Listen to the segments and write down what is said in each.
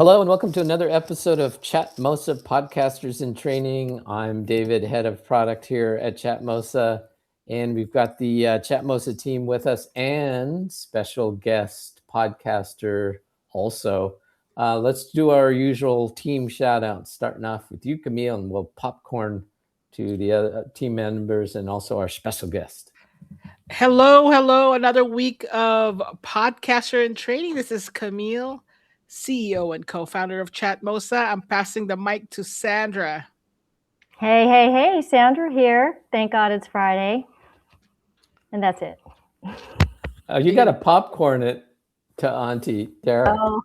Hello and welcome to another episode of Chatmosa Podcasters in Training. I'm David, head of product here at Chatmosa, and we've got the Chatmosa team with us and special guest podcaster also. Let's do our usual team shout outs, starting off with you, Camille, and we'll popcorn to the other team members and also our special guest. Hello. Another week of podcaster in training. This is Camille, CEO and co-founder of Chatmosa. I'm passing the mic to Sandra. Hey, Sandra here. Thank God it's Friday. And that's it. You got to popcorn it to Auntie Derek. Oh.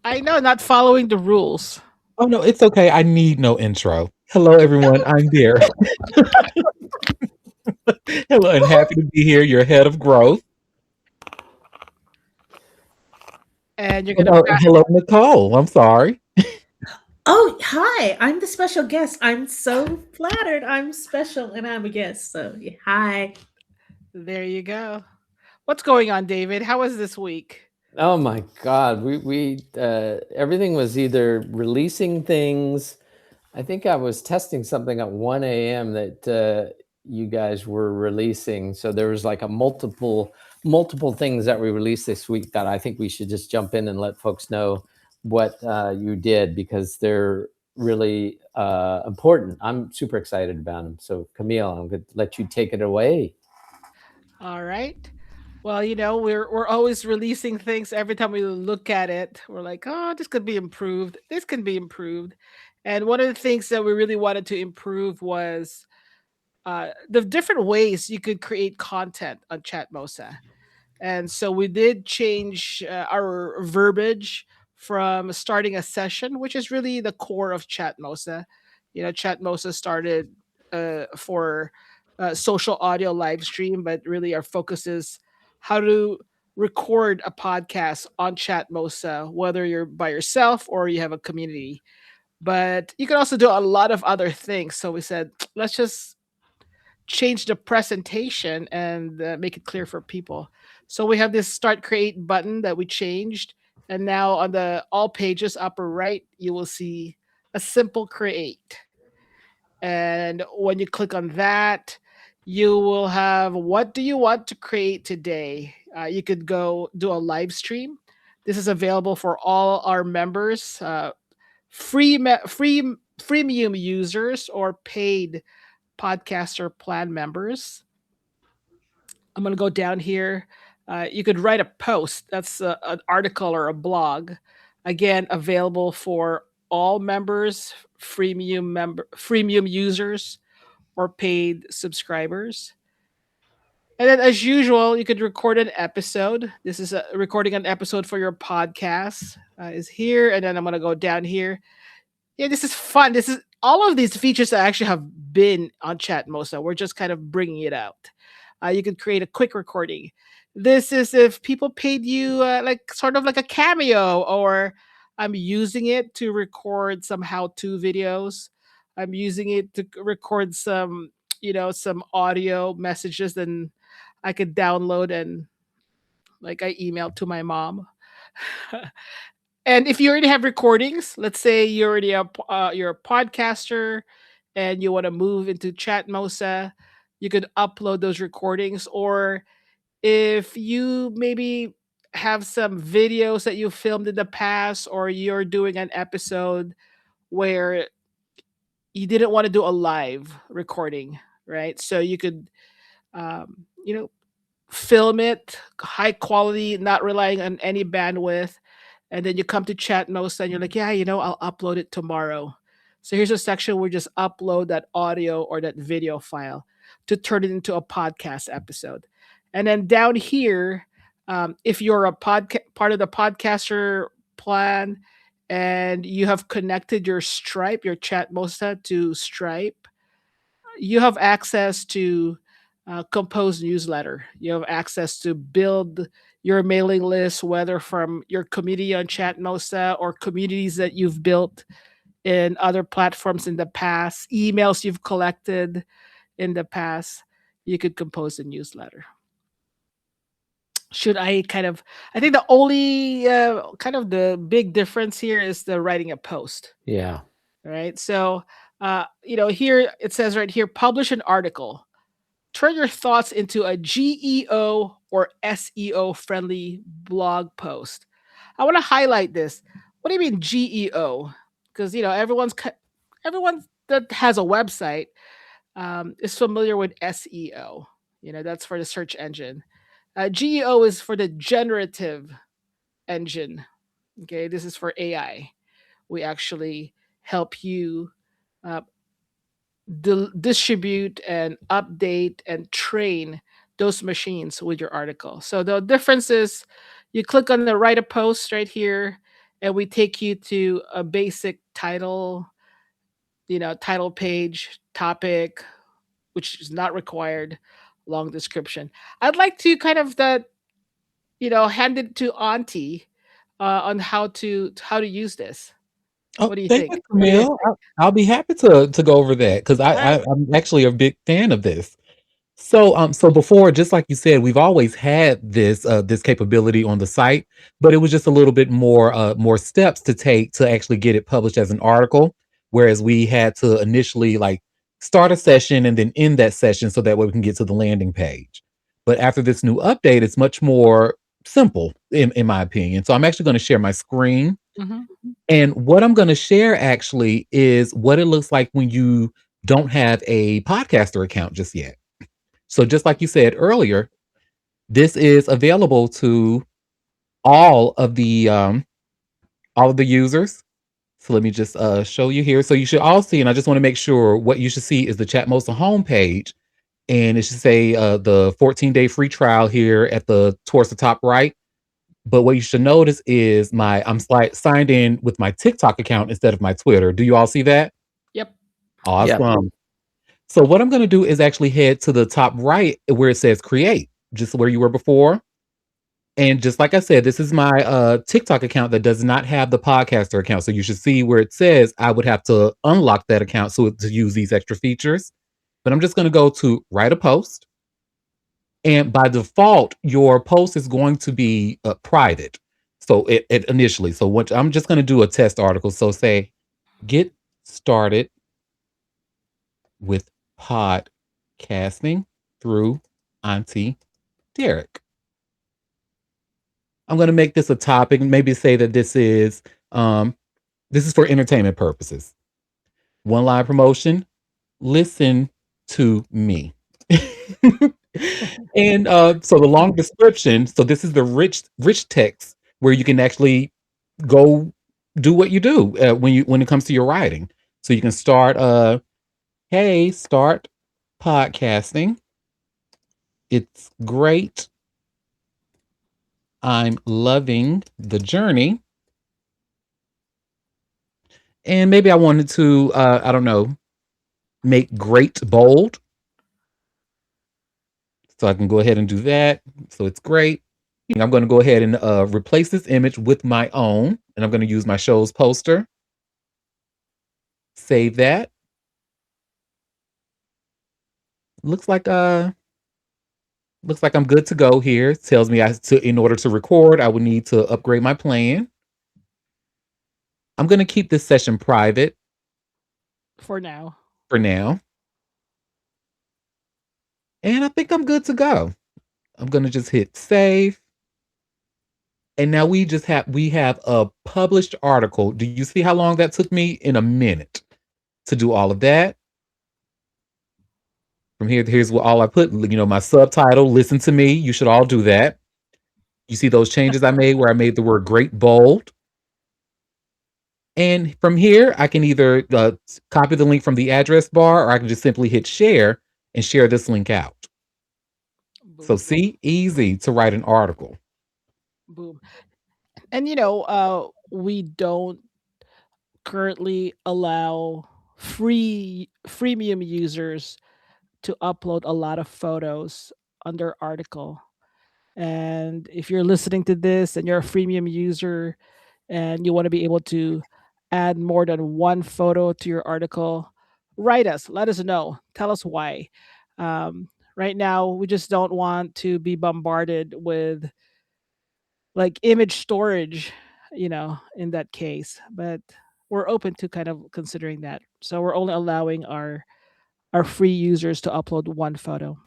I know, not following the rules. Oh, no, it's okay. I need no intro. Hello, everyone. I'm Derek. Hello, and happy to be here, your head of growth. And you're going to hello, Nicole. I'm sorry. Oh, hi. I'm the special guest. I'm so flattered. I'm special and I'm a guest. So, hi. There you go. What's going on, David? How was this week? Oh my God, we everything was either releasing things. I think I was testing something at 1 a.m. that you guys were releasing. So there was like a multiple things that we released this week that I think we should just jump in and let folks know what you did, because they're really important. I'm super excited about them. So Camille, I'm going to let you take it away. All right. Well, we're always releasing things. Every time we look at it, we're like, oh, this could be improved. This can be improved. And one of the things that we really wanted to improve was the different ways you could create content on Chatmosa. And so we did change our verbiage from starting a session, which is really the core of Chatmosa. Chatmosa started for social audio live stream, but really our focus is how to record a podcast on Chatmosa, whether you're by yourself or you have a community. But you can also do a lot of other things. So we said, let's just change the presentation and make it clear for people. So we have this start create button that we changed. And now on the all pages upper right, you will see a simple create. And when you click on that, you will have what do you want to create today? You could go do a live stream. This is available for all our members, freemium users or paid podcaster plan members. I'm going to go down here. You could write a post. That's an article or a blog. Again, available for all members, freemium users, or paid subscribers. And then, as usual, you could record an episode. This is recording an episode for your podcast is here. And then I'm going to go down here. Yeah, this is fun. This is all of these features that actually have been on Chatmosa. We're just kind of bringing it out. You can create a quick recording. This is if people paid you like sort of like a cameo, or I'm using it to record some how-to videos. I'm using it to record some, some audio messages, and I could download and like I emailed to my mom. And if you already have recordings, let's say you're already you're a podcaster and you want to move into Chatmosa, you could upload those recordings. Or if you maybe have some videos that you filmed in the past, or you're doing an episode where you didn't want to do a live recording, right? So you could, film it high quality, not relying on any bandwidth. And then you come to Chatmosa and you're like, yeah, I'll upload it tomorrow. So here's a section where you just upload that audio or that video file to turn it into a podcast episode. And then down here, if you're a part of the podcaster plan and you have connected your Stripe, your Chatmosa to Stripe, you have access to compose newsletter. You have access to build your mailing list, whether from your community on Chatmosa or communities that you've built in other platforms in the past, emails you've collected in the past. You could compose a newsletter. should I kind of? I think the only kind of the big difference here is the writing a post. Yeah. Right. So, here it says right here, publish an article. Turn your thoughts into a GEO or SEO friendly blog post. I want to highlight this. What do you mean GEO? Because everyone that has a website is familiar with SEO. That's for the search engine. GEO is for the generative engine. Okay, this is for AI. We actually help you uh, distribute and update and train those machines with your article. So the difference is you click on the write a post right here, and we take you to a basic title, title page, topic, which is not required, long description. I'd like to kind of hand it to Auntie on how to use this. Oh, What do you thank think? you, What do you Camille. think? I'll be happy to go over that because All right. I'm actually a big fan of this. So before, just like you said, we've always had this capability on the site, but it was just a little bit more steps to take to actually get it published as an article. Whereas we had to initially like start a session and then end that session so that way we can get to the landing page. But after this new update, it's much more simple in my opinion. So I'm actually going to share my screen. Mhm. And what I'm going to share actually is what it looks like when you don't have a podcaster account just yet. So just like you said earlier, this is available to all of the users. So let me just show you here. So you should all see, and I just want to make sure what you should see is the Chatmosa homepage, and it should say the 14-day free trial here at towards the top right. But what you should notice is I'm signed in with my TikTok account instead of my Twitter. Do you all see that? Yep. Yep. Awesome. So what I'm going to do is actually head to the top right where it says create, just where you were before. And just like I said, this is my TikTok account that does not have the podcaster account. So you should see where it says I would have to unlock that account to use these extra features. But I'm just going to go to write a post. And by default, your post is going to be private. So it initially. So what I'm just going to do a test article. So say, get started with podcasting through Auntie Derek. I'm going to make this a topic and maybe say that this is for entertainment purposes. One line promotion, listen to me. And so the long description, so this is the rich text where you can actually go do what you do when it comes to your writing. So you can start hey, start podcasting. It's great. I'm loving the journey. And maybe I wanted to, I don't know, make great bold. So I can go ahead and do that. So it's great. And I'm going to go ahead and replace this image with my own. And I'm going to use my show's poster. Save that. Looks like I'm good to go here. It tells me in order to record, I would need to upgrade my plan. I'm going to keep this session private For now. for now. And I think I'm good to go. I'm going to just hit save. And now we have a published article. Do you see how long that took me? In a minute to do all of that. From here's what all I put, my subtitle, listen to me. You should all do that. You see those changes I made where I made the word great bold. And from here, I can either copy the link from the address bar, or I can just simply hit share and share this link out. So Boom. see, easy to write an article. Boom. And we don't currently allow freemium users to upload a lot of photos under article. And if you're listening to this and you're a freemium user and you want to be able to add more than one photo to your article, write us, let us know, tell us why. Right now, we just don't want to be bombarded with like image storage, in that case. But we're open to kind of considering that. So we're only allowing our free users to upload one photo.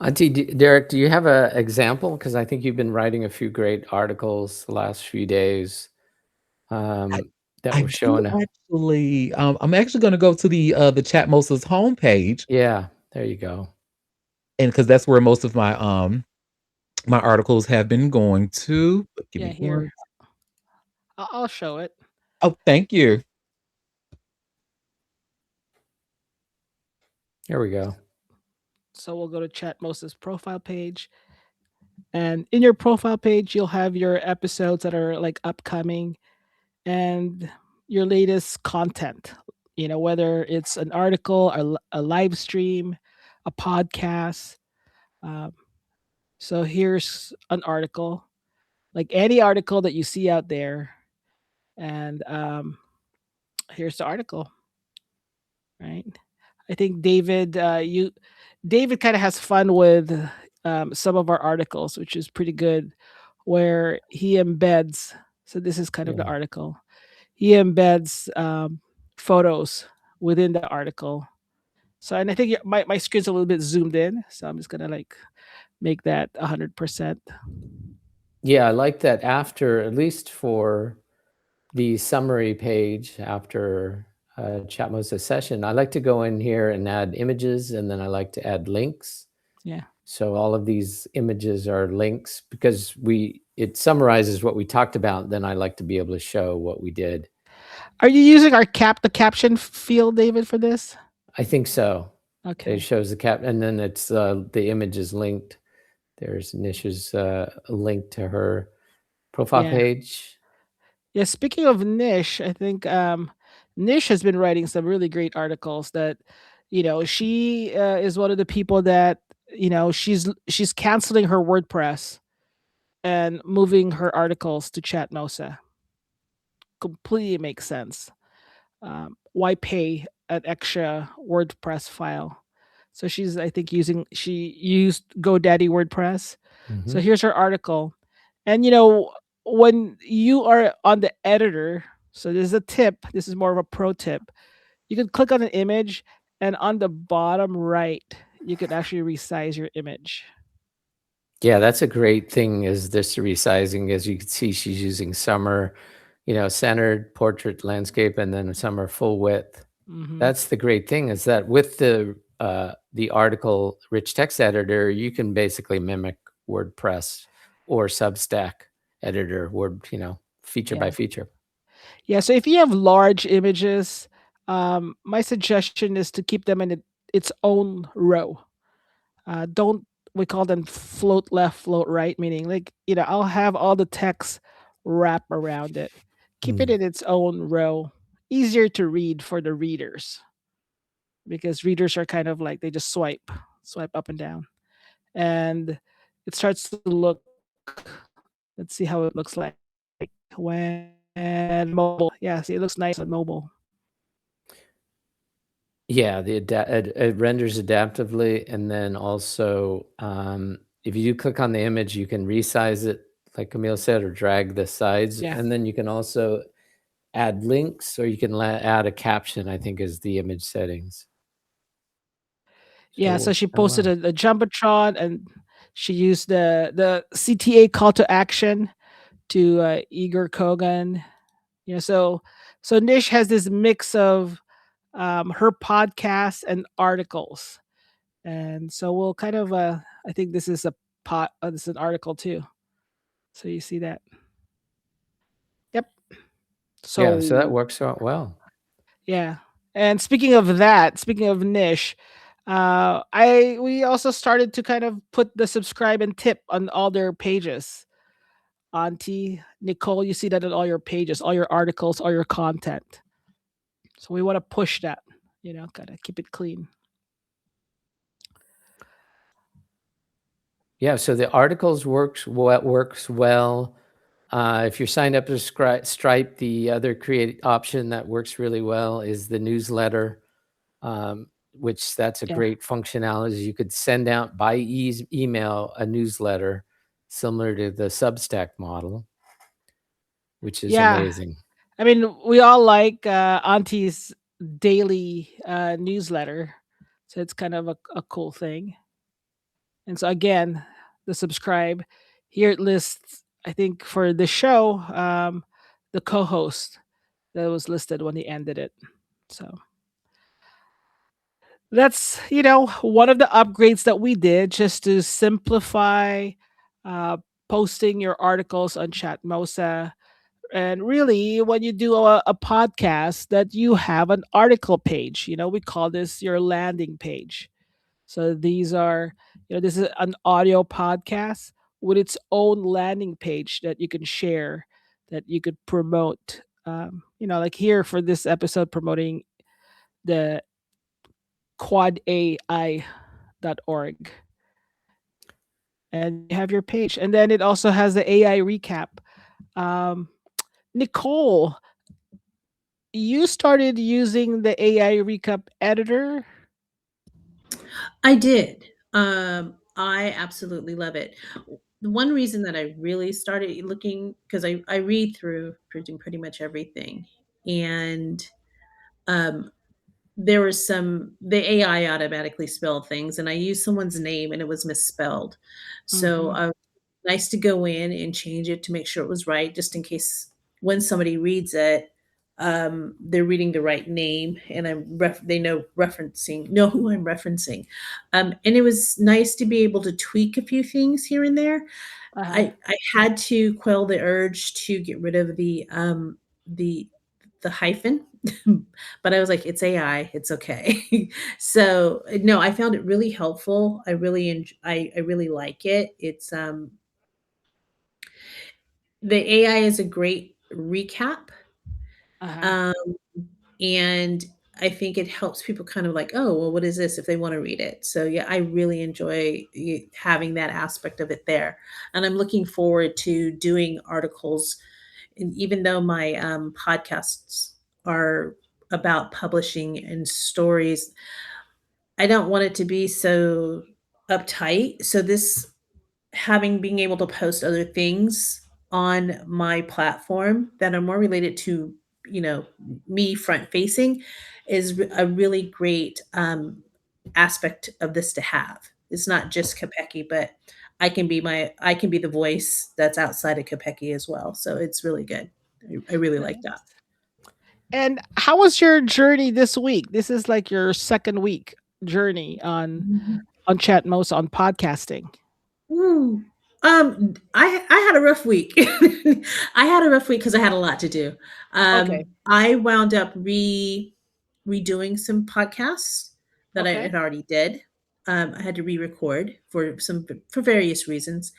Derek, do you have an example? Because I think you've been writing a few great articles the last few days that I were do showing. actually. I'm actually going to go to the Chatmosa's homepage, Yeah, there you go. and because that's where most of my articles have been going to. But give Yeah, me one. here. I'll show it. Oh, thank you. Here we go. So we'll go to Chatmosa's profile page. And in your profile page, you'll have your episodes that are like upcoming and your latest content, whether it's an article, a live stream, a podcast. Um, so here's an article, like any article that you see out there. And here's the article, right? I think David kind of has fun with some of our articles, which is pretty good, where he embeds. So this is kind of the Yeah. article. He embeds photos within the article. So, and I think my screen's a little bit zoomed in, so I'm just gonna like make that 100%. Yeah, I like that after, at least for the summary page after Chatmosa session, I like to go in here and add images, and then I like to add links. Yeah. So all of these images are links because it summarizes what we talked about. Then I like to be able to show what we did. Are you using the caption field, David, for this? I think so. Okay. It shows the cap, and then it's the image is linked. There's Nish's link to her profile page. Yeah, speaking of Nish, I think Nish has been writing some really great articles that, she is one of the people that, she's canceling her WordPress and moving her articles to Chatmosa. Completely makes sense. Why pay an extra WordPress file? So I think she used GoDaddy WordPress. So Mhm. here's her article. And when you are on the editor, so there's a tip, this is more of a pro tip. You can click on an image and on the bottom right, you can actually resize your image. Yeah, that's a great thing, is this resizing. As you can see, she's using summer, centered, portrait, landscape, and then summer full width. Mhm. That's the great thing, is that with the article rich text editor, you can basically mimic WordPress or Substack editor, feature by feature. Yeah, so if you have large images, my suggestion is to keep them in its own row. Don't we call them float left, float right, meaning like, I'll have all the text wrap around it. Keep it in its own row. Easier to read for the readers because readers are kind of like they just swipe up and down. And it starts to look, let's see how it looks like when mobile. Yeah, see, it looks nice on mobile. Yeah, it renders adaptively, and then also if you click on the image, you can resize it, like Camille said, or drag the sides, Yeah. and then you can also add links, or you can add a caption, I think, is the image settings. Yeah, so she oh, wow. posted a jumbotron, and she used the CTA call to action to Igor Kogan. So Nish has this mix of her podcasts and articles, and so we'll kind of I think this is this is an article too. So you see that. Yep. Yeah, so that works out well. Yeah. And speaking of Nish, we also started to kind of put the subscribe and tip on all their pages. Auntie Nicole, you see that on all your pages, all your articles, all your content. So we want to push that, kind of keep it clean. Yeah, so the articles works well. If you're signed up to Stripe, the other create option that works really well is the newsletter, which that's a great functionality. You could send out by email a newsletter similar to the Substack model, which is Yeah. amazing. I mean, we all like Auntie's daily newsletter. So it's kind of a cool thing. And so again, the subscribe here it lists, I think for the show, the co-host that was listed when he ended it. So that's one of the upgrades that we did just to simplify uh, posting your articles on Chatmosa. And really, when you do a podcast, that you have an article page. We call this your landing page. So these are, this is an audio podcast with its own landing page that you can share, that you could promote. Like here for this episode, promoting the quadai.org. And you have your page. And then it also has the AI recap. Um, Nicole, you started using the AI recap editor. I did. I absolutely love it. The one reason that I really started looking, because I read through pretty much everything, and um, there was the AI automatically spelled things, and I used someone's name and it was misspelled. So Hmm. nice to go in and change it to make sure it was right, just in case when somebody reads it, they're reading the right name, and they know who I'm referencing. And it was nice to be able to tweak a few things here and there. Uh-huh. I had to quell the urge to get rid of the hyphen, but I was like, it's AI, it's okay. So no, I found it really helpful. I really like it. It's the AI is a great recap. Uh-huh. Um, and I think it helps people kind of like, oh, well, what is this if they want to read it? So yeah, I really enjoy having that aspect of it there, and I'm looking forward to doing articles. And even though my podcasts are about publishing and stories, I don't want it to be so uptight. So this being able to post other things on my platform that are more related to, you know me front facing, is a really great aspect of this to have. It's not just Capecchi, but I can be the voice that's outside of Capecchi as well. So it's really good. I really like that. Nice. And how was your journey this week? This is like your second week journey on Chatmos on podcasting. Ooh. I had a rough week. I had a rough week because I had a lot to do. Okay. I wound up redoing some podcasts that I Okay. had already did. I had to re-record for various reasons,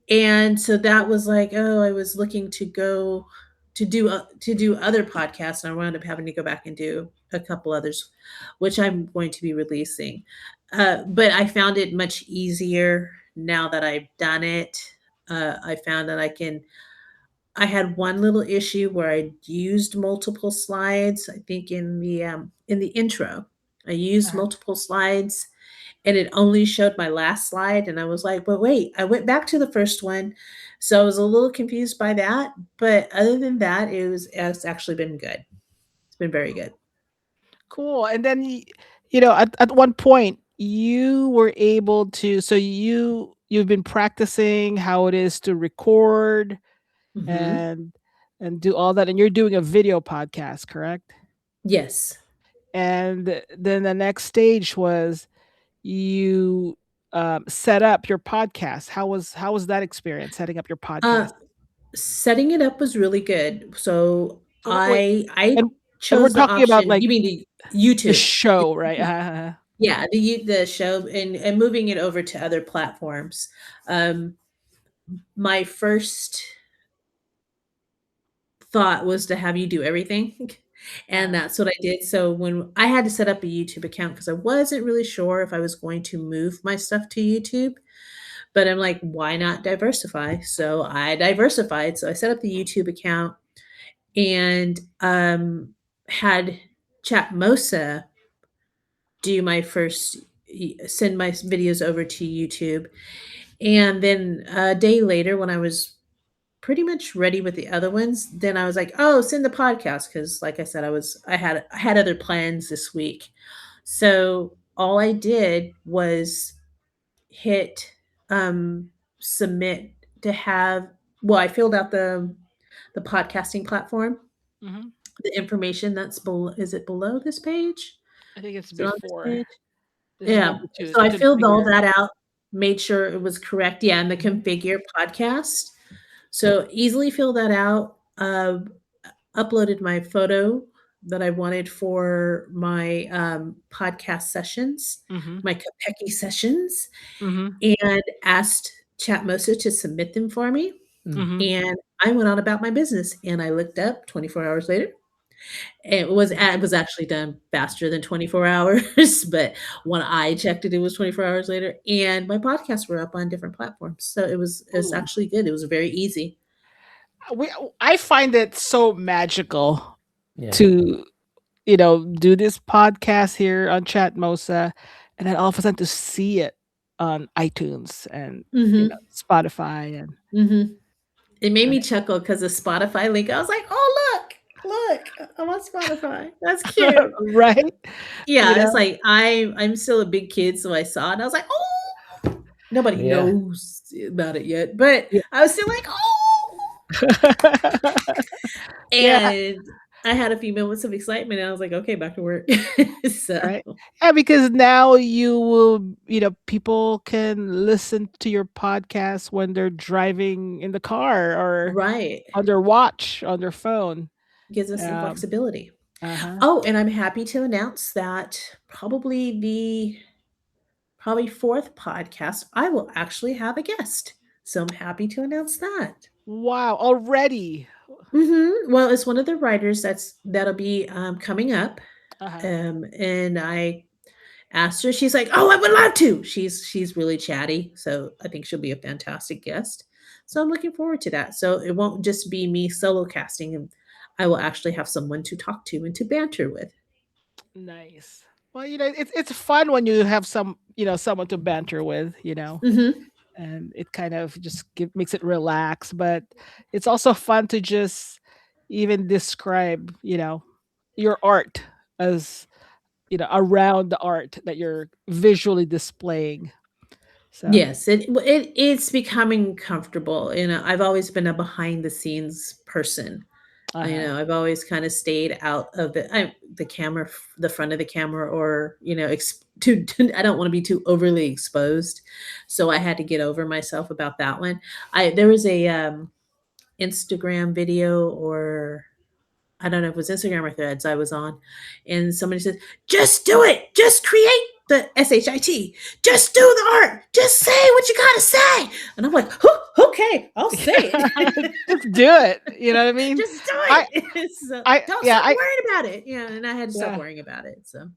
and so that was like, oh, I was looking to go to do other podcasts, and I wound up having to go back and do a couple others, which I'm going to be releasing. But I found it much easier now that I've done it. I found that I had one little issue where I used multiple slides. I think in the intro, I used Uh-huh. multiple slides, and it only showed my last slide, and I was like, "But wait, I went back to the first one." So I was a little confused by that, but other than that, it's actually been good. It's been very good. Cool. And then at one point you were able to, so you've been practicing how it is to record Mhm. and do all that, and you're doing a video podcast, correct? Yes. And then the next stage was you set up your podcast. How was that experience setting up your Uh, podcast? Setting it up was really good. So So wait, I and we're chose the talking about option. like You mean the the YouTube? show, right? Yeah, the show, and moving it over to other platforms. My first thought was to have you do everything. And Uh, that's what I did. So when I had to set up a YouTube account, because I wasn't really sure if I was going to move my stuff to YouTube, but I'm like, why not diversify? So I diversified. So I set up the YouTube account, and had Chatmosa do my first send my videos over to YouTube. And then a day later, when I was pretty much ready with the other ones, then I was like, "Oh, send the podcast," because, like I said, I had other plans this week. So all I did was hit submit to have. Well, I filled out the podcasting platform, Mhm. the information that's below. Is it below this page? I think it's Is it on this before. page? This is Yeah. number 2, So the I filled all configure. that out, made sure it was correct. Yeah, and the Mhm. configure podcast. So easily fill that out. Uploaded my photo that I wanted for my podcast sessions, Mhm. my Capecchi sessions, Mhm. and asked Chatmosa to submit them for me. Mm. Mhm. And I went on about my business. And I looked up 24 hours later. It was actually done faster than 24 hours, but when I checked it, it was 24 hours later, and my podcasts were up on different platforms. So it was Ooh. actually good. It was very easy. We I find it so magical Yeah. to, do this podcast here on Chatmosa, and then all of a sudden to see it on iTunes and, Mhm. Spotify and Mhm. It made and me chuckle because the Spotify link, I was like, "Oh, look, I'm on Spotify. That's cute." right? You Yeah, it's know? like I'm still a big kid, so I saw it and I was like, "Oh." Nobody Yeah. knows about it yet, but Yeah. I was still like, "Oh." Yeah, And I had a few moments of excitement, and I was like, "Okay, back to work." So right? Yeah, because now you will, people can listen to your podcast when they're driving in the car or right. on their watch, on their phone. Gives us some Um, flexibility. uh-huh. Oh, and I'm happy to announce that probably 4th podcast, I will actually have a guest. So I'm happy to announce that. Wow, already. Well, it's one of the writers that'll be coming up. Uh-huh. And I asked her, she's like, "Oh, I would love to." She's really chatty, so I think she'll be a fantastic guest. So I'm looking forward to that. So it won't just be me solo casting, and I will actually have someone to talk to and to banter with. Nice. Well, it's fun when you have someone to banter with, Hmm. and it kind of just makes it relax, but it's also fun to just even describe, your art as, around the art that you're visually displaying. So, Yes, it's becoming comfortable. I've always been a behind the scenes person. uh-huh. I've always kind of stayed out of the camera, the front of the camera, or I don't want to be too overly exposed. So I had to get over myself about that one. There was a Instagram video, or I don't know if it was Instagram or Threads I was on, and somebody said, "Just do it. Just create the shit. Just do the art. Just say what you gotta say." And I'm like, "Okay, I'll say it. Just do it. You know what I mean? Just do I it." So I don't yeah, stop I worrying about it. Yeah, and I had to stop yeah. worrying about it. So,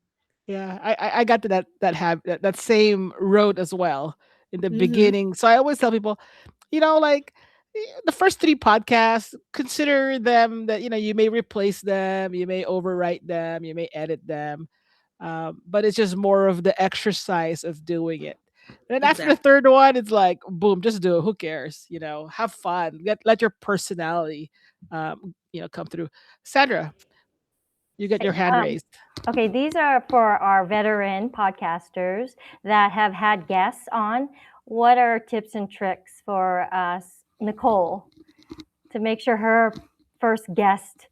Yeah, I got to that same road as well in the hmm beginning. So I always tell people, like the first 3 podcasts, consider them that you may replace them, you may overwrite them, you may edit them, but it's just more of the exercise of doing it. Then after the exactly. third one, it's like boom, just do it. Who cares? Have fun. Let your personality, come through. Sandra, you get your hand Um, raised. okay, these are for our veteran podcasters that have had guests on. What are tips and tricks for Nicole to make sure her first guest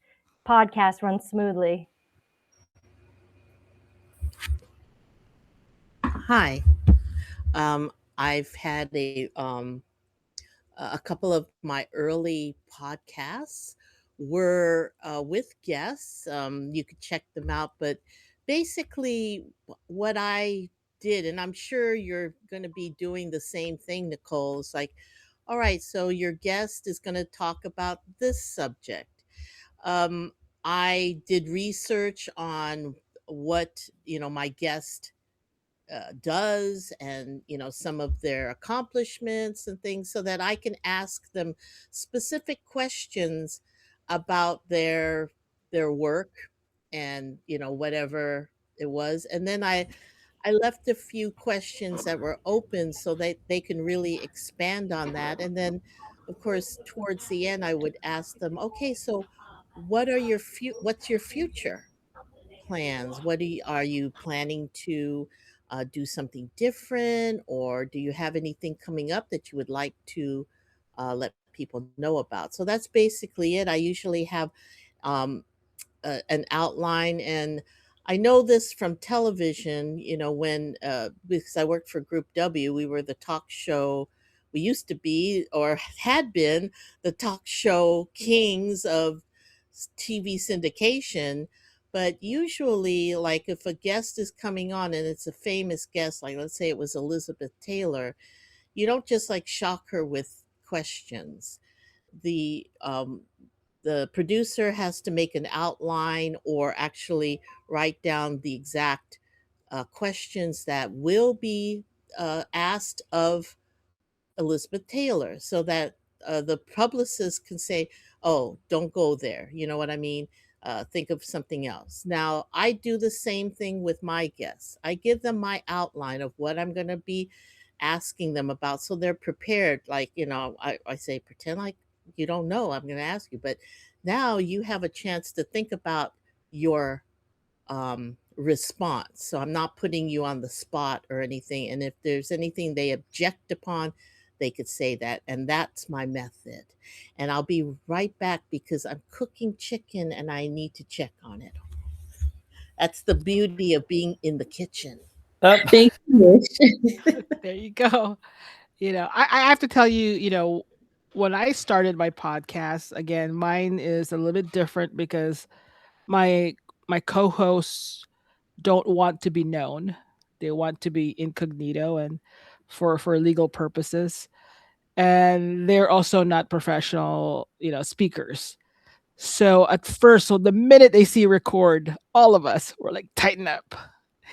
podcast runs smoothly? Hi. I've had a couple of my early podcasts were with guests. You could check them out, but basically, what I did, and I'm sure you're going to be doing the same thing, Nicole. Is like, all right, so your guest is going to talk about this subject. Um, I did research on what my guest does, and some of their accomplishments and things, so that I can ask them specific questions about their work, and whatever it was. And then I I left a few questions that were open so that they can really expand on that. And then, of course, towards the end, I would ask them, okay, so what's your future plans? Are you planning to do something different, or do you have anything coming up that you would like to let people know about? So that's basically it. I usually have um, an outline. And I know this from television, when because I worked for Group W, we were the talk show. We used to be, or had been, the talk show kings of TV syndication. But usually, like if a guest is coming on and it's a famous guest, like let's say it was Elizabeth Taylor, you don't just like shock her with questions. The um, the producer has to make an outline or actually write down the exact questions that will be asked of Elizabeth Taylor so that the publicist can say, oh, don't go there. You know what I mean? Think of something else. Now, I do the same thing with my guests. I give them my outline of what I'm going to be asking them about so they're prepared. Like, I say, pretend like you don't know. I'm going to ask you. But now you have a chance to think about your response. So I'm not putting you on the spot or anything. And if there's anything they object upon, they could say that. And that's my method. And I'll be right back because I'm cooking chicken and I need to check on it. That's the beauty of being in the kitchen. Up. Thank you, Nish. There you go. I have to tell you, when I started my podcast, again, mine is a little bit different because my my co-hosts don't want to be known. They want to be incognito and for legal purposes. And they're also not professional, speakers. So at first, so the minute they see record, all of us were like, tighten up.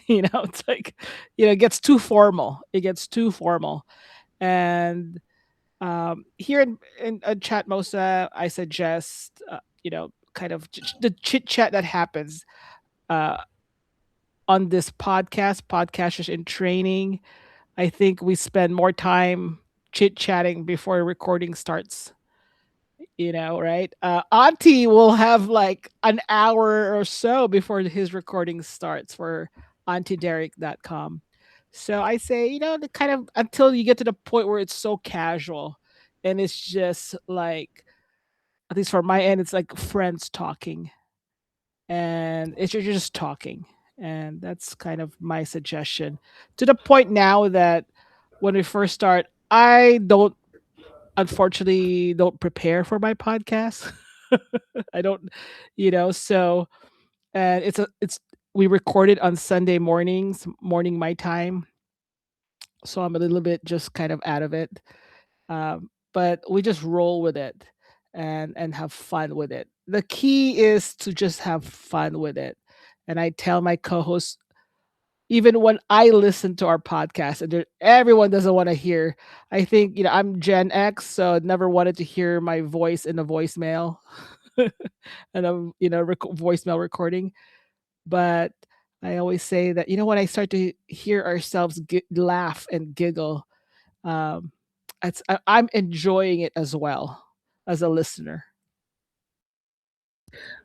It's like, it gets too formal. It gets too formal. And here in Chatmosa, I suggest, kind of the chit chat that happens uh, on this podcast, Podcasters in Training. I think we spend more time chit chatting before recording starts. Right? Auntie will have like an hour or so before his recording starts for auntiederik.com. So I say, the kind of until you get to the point where it's so casual and it's just like, at least for my end, it's like friends talking and it's you're just talking. And that's kind of my suggestion to the point now that when we first start, I don't unfortunately don't prepare for my podcast. I don't, so and it's we record it on Sunday mornings, morning my time. So I'm a little bit just kind of out of it. But we just roll with it and have fun with it. The key is to just have fun with it. And I tell my co-hosts, even when I listen to our podcast, and everyone doesn't want to hear. I think I'm Gen X, so I never wanted to hear my voice in a voicemail, and a voicemail recording. But I always say that when I start to hear ourselves laugh and giggle, um, I'm enjoying it as well as a listener.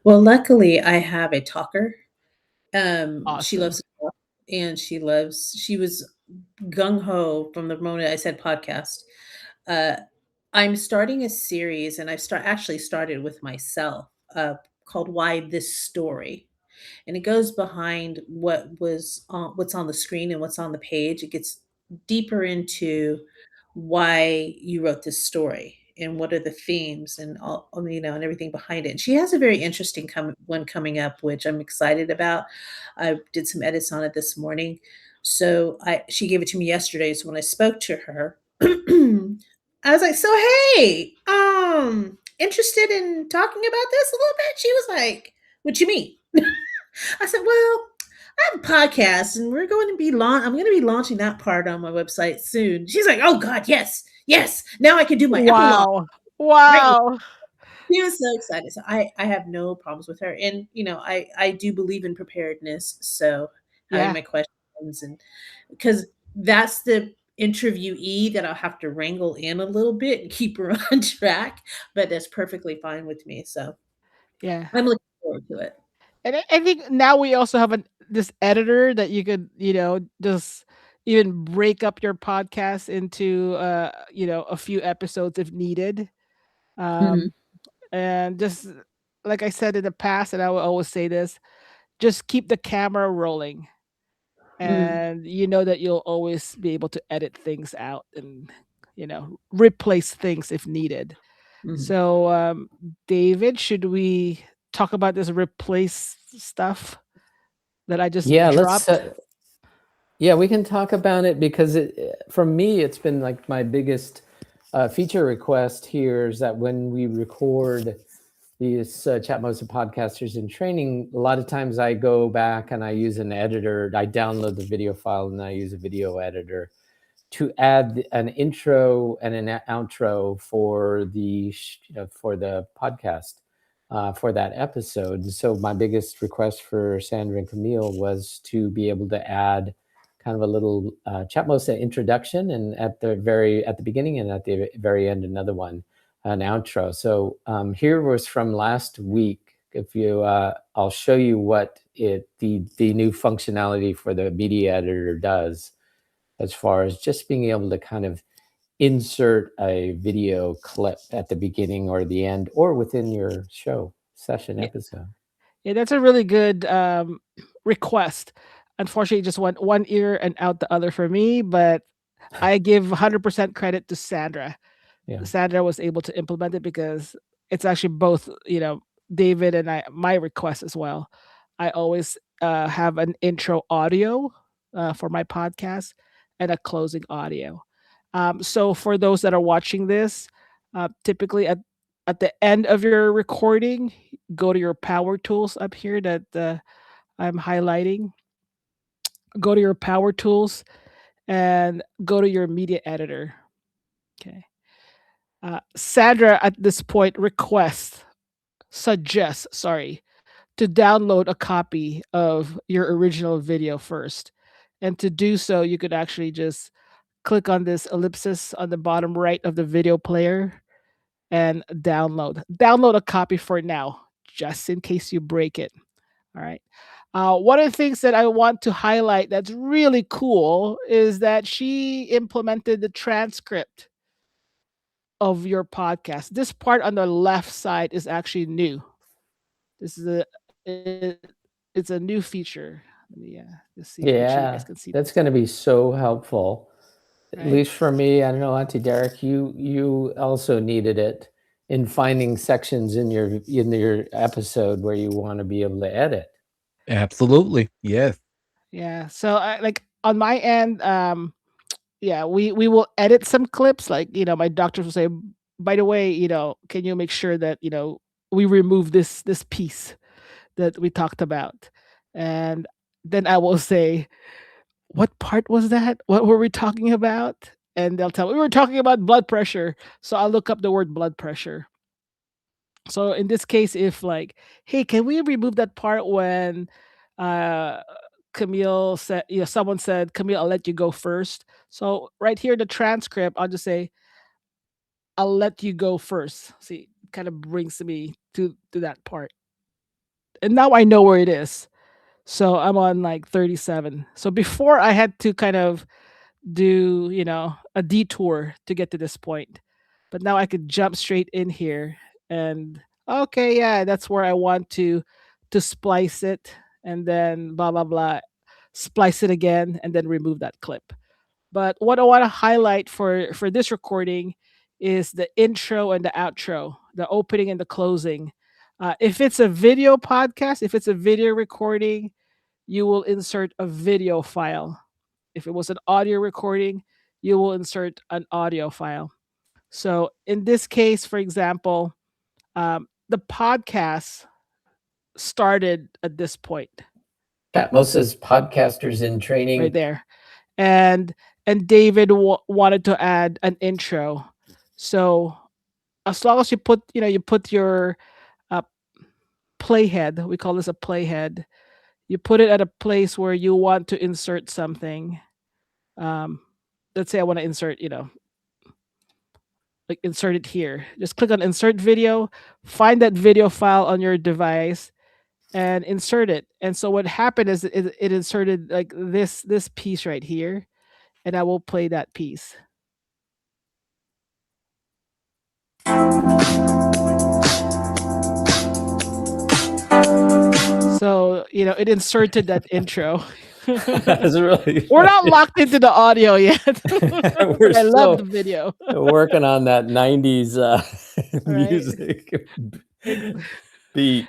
Well, luckily, I have a talker. She Awesome. loves to talk, and she was gung ho from the moment I said podcast. Uh, I'm starting a series, and actually started with myself, called "Why This Story," and it goes behind what's on the screen and what's on the page. It gets deeper into why you wrote this story and what are the themes and all, and everything behind it. And she has a very interesting one coming up, which I'm excited about. I did some edits on it this morning, so she gave it to me yesterday. So when I spoke to her, I was like, "So hey, interested in talking about this a little bit?" She was like, "What you mean?" I said, "Well, I have a podcast, and we're going to be I'm going to be launching that part on my website soon." She's like, "Oh God, yes, yes! Now I can do my epilogue Wow. right now." Wow. She was so excited. So I have no problems with her, and I do believe in preparedness. So having Yeah. my question ones, and because that's the interviewee that I'll have to wrangle in a little bit and keep her on track, but that's perfectly fine with me. So Yeah. I'm looking forward to it. And I think now we also have this editor that you could, just even break up your podcast into, a few episodes if needed. Mhm. Um, and just like I said in the past, and I will always say this, just keep the camera rolling, Mm, and you know that you'll always be able to edit things out and, replace things if needed. mhm. So, David, should we talk about this replace stuff that I just Yeah, let's. dropped? Yeah, we can talk about it because for me, it's been like my biggest feature request here is that when we record these Chatmosa podcasters in training, a lot of times I go back and I use an editor. I download the video file and I use a video editor to add an intro and an outro for the podcast for that episode. So my biggest request for Sandra and Camille was to be able to add kind of a little Chatmosa introduction, and at the beginning and at the very end another one, an outro. So here was from last week. If you, I'll show you what the new functionality for the media editor does, as far as just being able to kind of insert a video clip at the beginning or the end or within your show session Yeah, episode. yeah, that's a really good request. Unfortunately, just went one ear and out the other for me, but I give 100% credit to Sandra. Yeah. Sandra was able to implement it because it's actually both, David and my request as well. I always have an intro audio for my podcast and a closing audio. So for those that are watching this, typically at the end of your recording, go to your power tools up here that I'm highlighting. Go to your power tools and go to your media editor. Okay. Sandra at this point suggests, sorry, to download a copy of your original video first. And to do so, you could actually just click on this ellipsis on the bottom right of the video player and download. Download a copy for now, just in case you break it. All right. One of the things that I want to highlight that's really cool is that she implemented the transcript of your podcast. This part on the left side is actually new. This is it, it's a new feature. Let me just see. Make sure you guys Yeah, can see that's this, going to be so helpful. At right? least for me, I don't know, Auntie Derek, you also needed it in finding sections in your episode where you want to be able to edit. Absolutely. Yes. Yeah. So like on my end, yeah, we will edit some clips. Like my doctors will say, by the way, can you make sure that we remove this piece that we talked about, and then I will say, what part was that? What were we talking about? And they'll tell me we were talking about blood pressure. So I'll look up the word blood pressure. So in this case, if like, hey, can we remove that part when uh Camille said, someone said, Camille, I'll let you go first. So right here in the transcript, I'll just say, I'll let you go first. See, kind of brings me to that part. And now I know where it is. So I'm on like 37. So before I had to kind of do, a detour to get to this point. But now I could jump straight in here and okay, yeah, that's where I want to splice it and then blah blah blah, splice it again and then remove that clip. But what I want to highlight for this recording is the intro and the outro, the opening and the closing. If it's a video podcast, if it's a video recording, you will insert a video file. If it was an audio recording, you will insert an audio file. So in this case, for example, the podcast started at this point Chatmosa's podcasters in right training. there, and David wanted to add an intro. So as long as you put your uh, playhead, we call this a playhead. You put it at a place where you want to insert something. Um, let's say I want to insert, like insert it here. Just click on insert video, find that video file on your device and insert it. And so what happened is it inserted like this piece right here, and I will play that piece. So, it inserted that intro. That's really We're not funny. locked into the audio yet. We're But I love the still video. working on that 90s Right? music Ex- beat.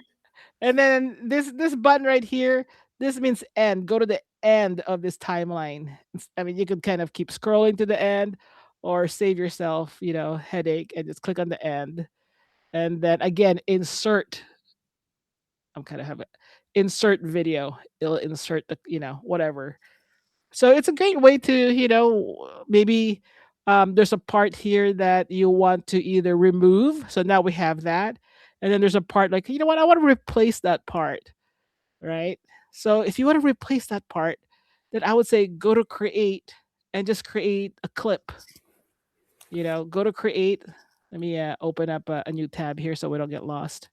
And then this button right here, this means end. Go to the end of this timeline. I mean, you could kind of keep scrolling to the end or save yourself, headache and just click on the end. And then again, insert. I'm kind of having insert video. It'll insert the, whatever. So it's a great way to, maybe there's a part here that you want to either remove. So now we have that. And then there's a part like, you know what, I want to replace that part, right? So if you want to replace that part, then I would say go to create and just create a clip. Go to create. Let me open up a new tab here so we don't get lost.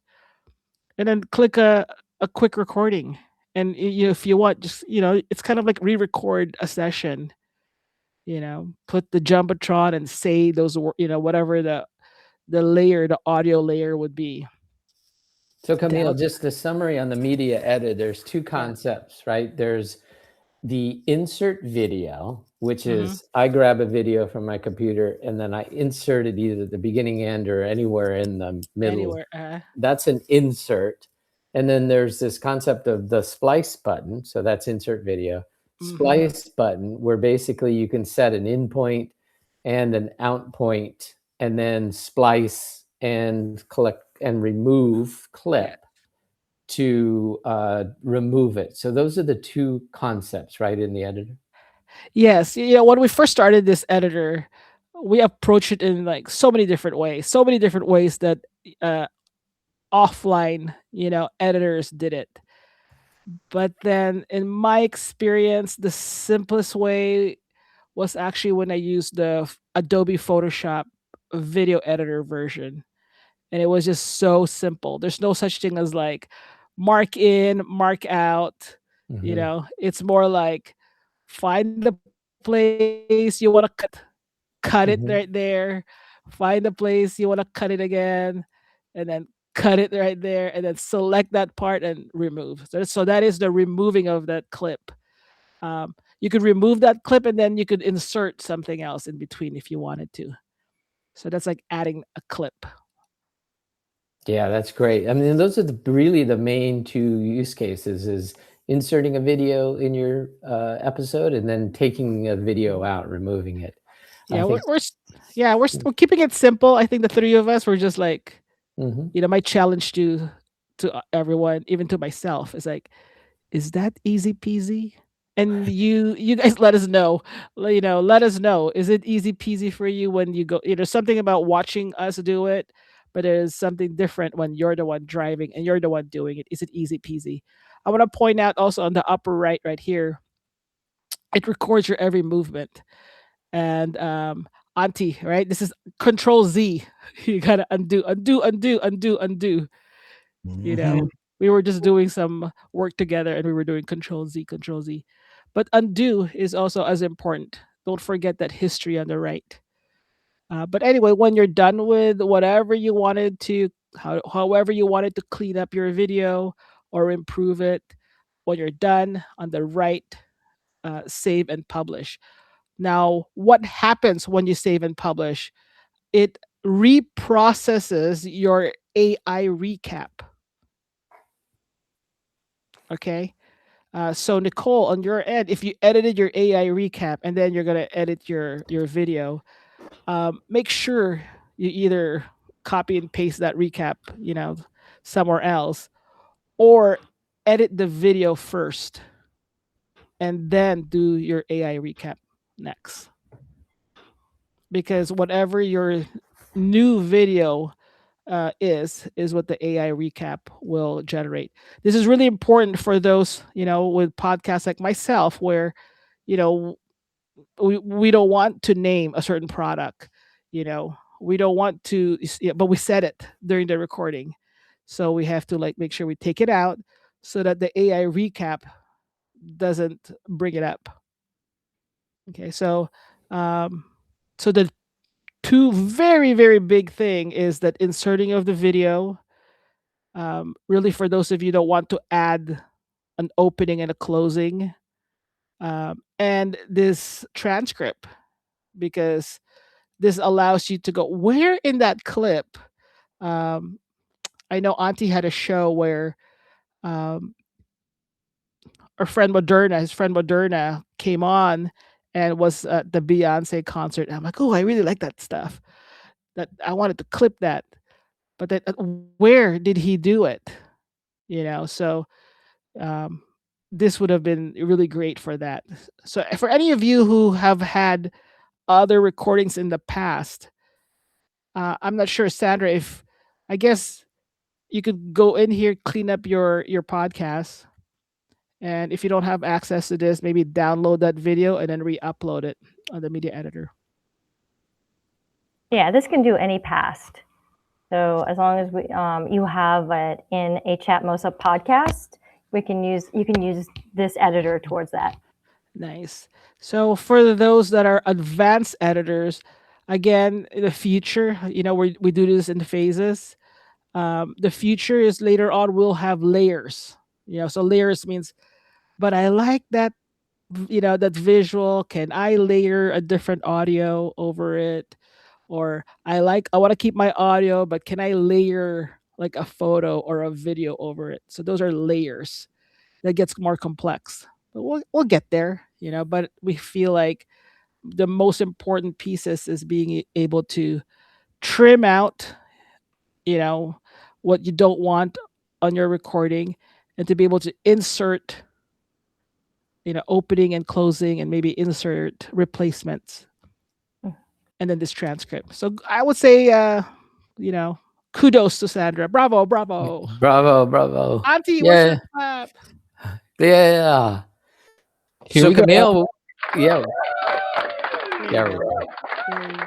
And then click a quick recording. And if you want, just it's kind of like re-record a session. Put the jumbotron and say those whatever the audio layer would be. So Camille, Down. just a summary on the media edit. There's two concepts, right? There's the insert video, which is I grab a video from my computer and then I insert it either at the beginning, end, or anywhere in the middle. Anywhere. That's an insert. And then there's this concept of the splice button. So that's insert video. Splice button, where basically you can set an in point and an out point, and then splice and collect and remove clip to remove it. So those are the two concepts, right, in the editor? Yes. When we first started this editor, we approached it in like so many different ways that offline, editors did it. But then in my experience, the simplest way was actually when I used the Adobe Photoshop video editor version. And it was just so simple. There's no such thing as like mark in, mark out. It's more like find the place you want to cut it right there. Find the place you want to cut it again, and then cut it right there, and then select that part and remove. So that is the removing of that clip. You could remove that clip and then you could insert something else in between if you wanted to. So that's like adding a clip. Yeah, that's great. I mean, those are really the main two use cases: is inserting a video in your episode and then taking a video out, removing it. Yeah, we're keeping it simple. I think the three of us were just like, my challenge to everyone, even to myself, is like, is that easy peasy? And you guys let us know. Let us know. Is it easy peasy for you when you go? Something about watching us do it, but there's something different when you're the one driving and you're the one doing it. Is it easy peasy? I want to point out also on the upper right here, it records your every movement. And Auntie, right? This is Control Z. You gotta undo. We were just doing some work together and we were doing Control Z, Control Z. But undo is also as important. Don't forget that history on the right. But anyway, when you're done with whatever you wanted to, however you wanted to clean up your video or improve it, when you're done on the right, save and publish. Now, what happens when you save and publish? It reprocesses your AI recap. Okay. So Nicole, on your end, if you edited your AI recap and then you're gonna edit your video, make sure you either copy and paste that recap, somewhere else, or edit the video first, and then do your AI recap next. Because whatever your new video is what the AI recap will generate. This is really important for those, with podcasts like myself, where you know we don't want to name a certain product. We don't want to, yeah, but we said it during the recording, so we have to like make sure we take it out so that the AI recap doesn't bring it up. Okay, um, so the two very very big thing is that inserting of the video. Really, for those of you that want to add an opening and a closing, and this transcript, because this allows you to go where in that clip. Um, I know Auntie had a show where um, his friend Moderna, came on and was at the Beyonce concert. I'm like, oh, I really like that stuff. That I wanted to clip that, but that where did he do it? So um, this would have been really great for that. So for any of you who have had other recordings in the past, I'm not sure, Sandra, if I guess you could go in here, clean up your podcast, and if you don't have access to this, maybe download that video and then re-upload it on the media editor. Yeah, this can do any past. So as long as you have it in a Chatmosa podcast, you can use this editor towards that. Nice. So for those that are advanced editors, again, in the future, we do this in phases. The future is later on we'll have layers. So layers means, but I like that, that visual. Can I layer a different audio over it? Or I want to keep my audio, but can I layer like a photo or a video over it? So those are layers. That gets more complex. But we'll get there, but we feel like the most important pieces is being able to trim out, you know, what you don't want on your recording, and to be able to insert, opening and closing, and maybe insert replacements, and then this transcript. So I would say, you know, kudos to Sandra. Bravo, bravo. Bravo. Auntie, what's your Yeah. clap? Yeah. Here So we go. Camille, yeah. There There you we go. go. There you go.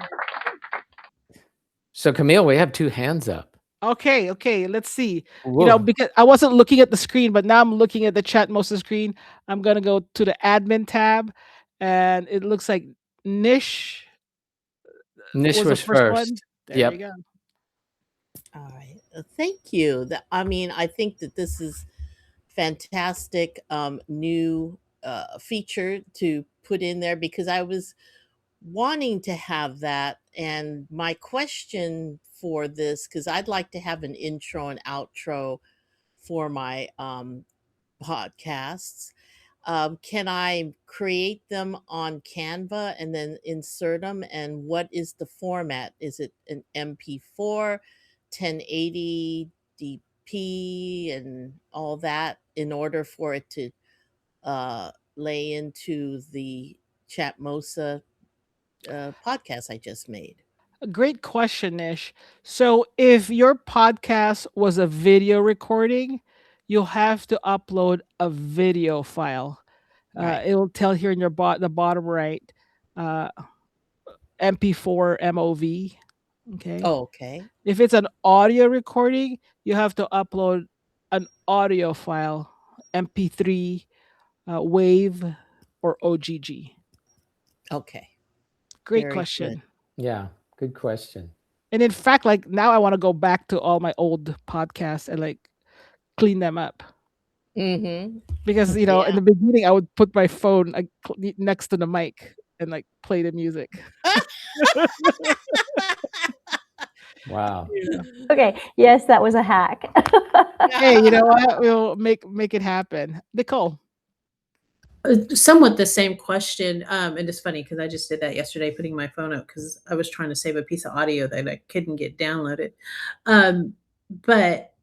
So Camille, we have two hands up. Okay, let's see. Whoa. Because I wasn't looking at the screen, but now I'm looking at the Chatmosa screen. I'm gonna go to the admin tab, and it looks like Nish Nish was the was first one. first. There you Yep. go. All right. Thank you. I think that this is fantastic new feature to put in there because I was wanting to have that. And my question for this, because I'd like to have an intro and outro for my podcasts. Can I create them on Canva and then insert them? And what is the format? Is it an MP4, 1080 DP, and all that in order for it to lay into the Chatmosa podcast I just made? A great question, Nish. So if your podcast was a video recording, you'll have to upload a video file. Right. It will tell here in the bottom right, uh, MP4 MOV. Okay. Oh, okay. If it's an audio recording, you have to upload an audio file, MP3, WAV, or OGG. Okay. Great Very good. question. Yeah. Good question. And in fact, like now I want to go back to all my old podcasts and like clean them up. Mm-hmm. Because, in Yeah. the beginning, I would put my phone next to the mic and like play the music. Wow. Yeah. Okay, yes, that was a hack. Hey, you know what? We'll make it happen. Nicole. Somewhat the same question. And it's funny because I just did that yesterday, putting my phone up because I was trying to save a piece of audio that I couldn't get downloaded. But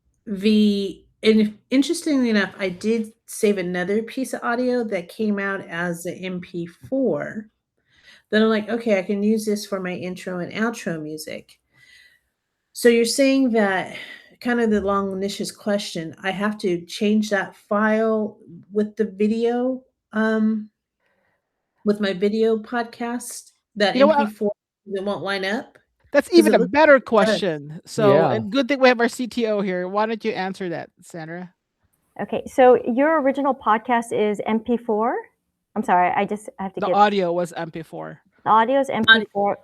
interestingly enough, I did save another piece of audio that came out as an MP4. Then I'm like, okay, I can use this for my intro and outro music. So you're saying that kind of along Nish's question, I have to change that file with the video, with my video podcast, that You know what? MP4 that won't line up? That's Because even it a looks like better it does. question. So, Yeah. and good thing we have our CTO here. Why don't you answer that, Sandra? Okay, so your original podcast is MP4. I'm sorry, I have to The get audio was MP4. the audio is Audi MP4.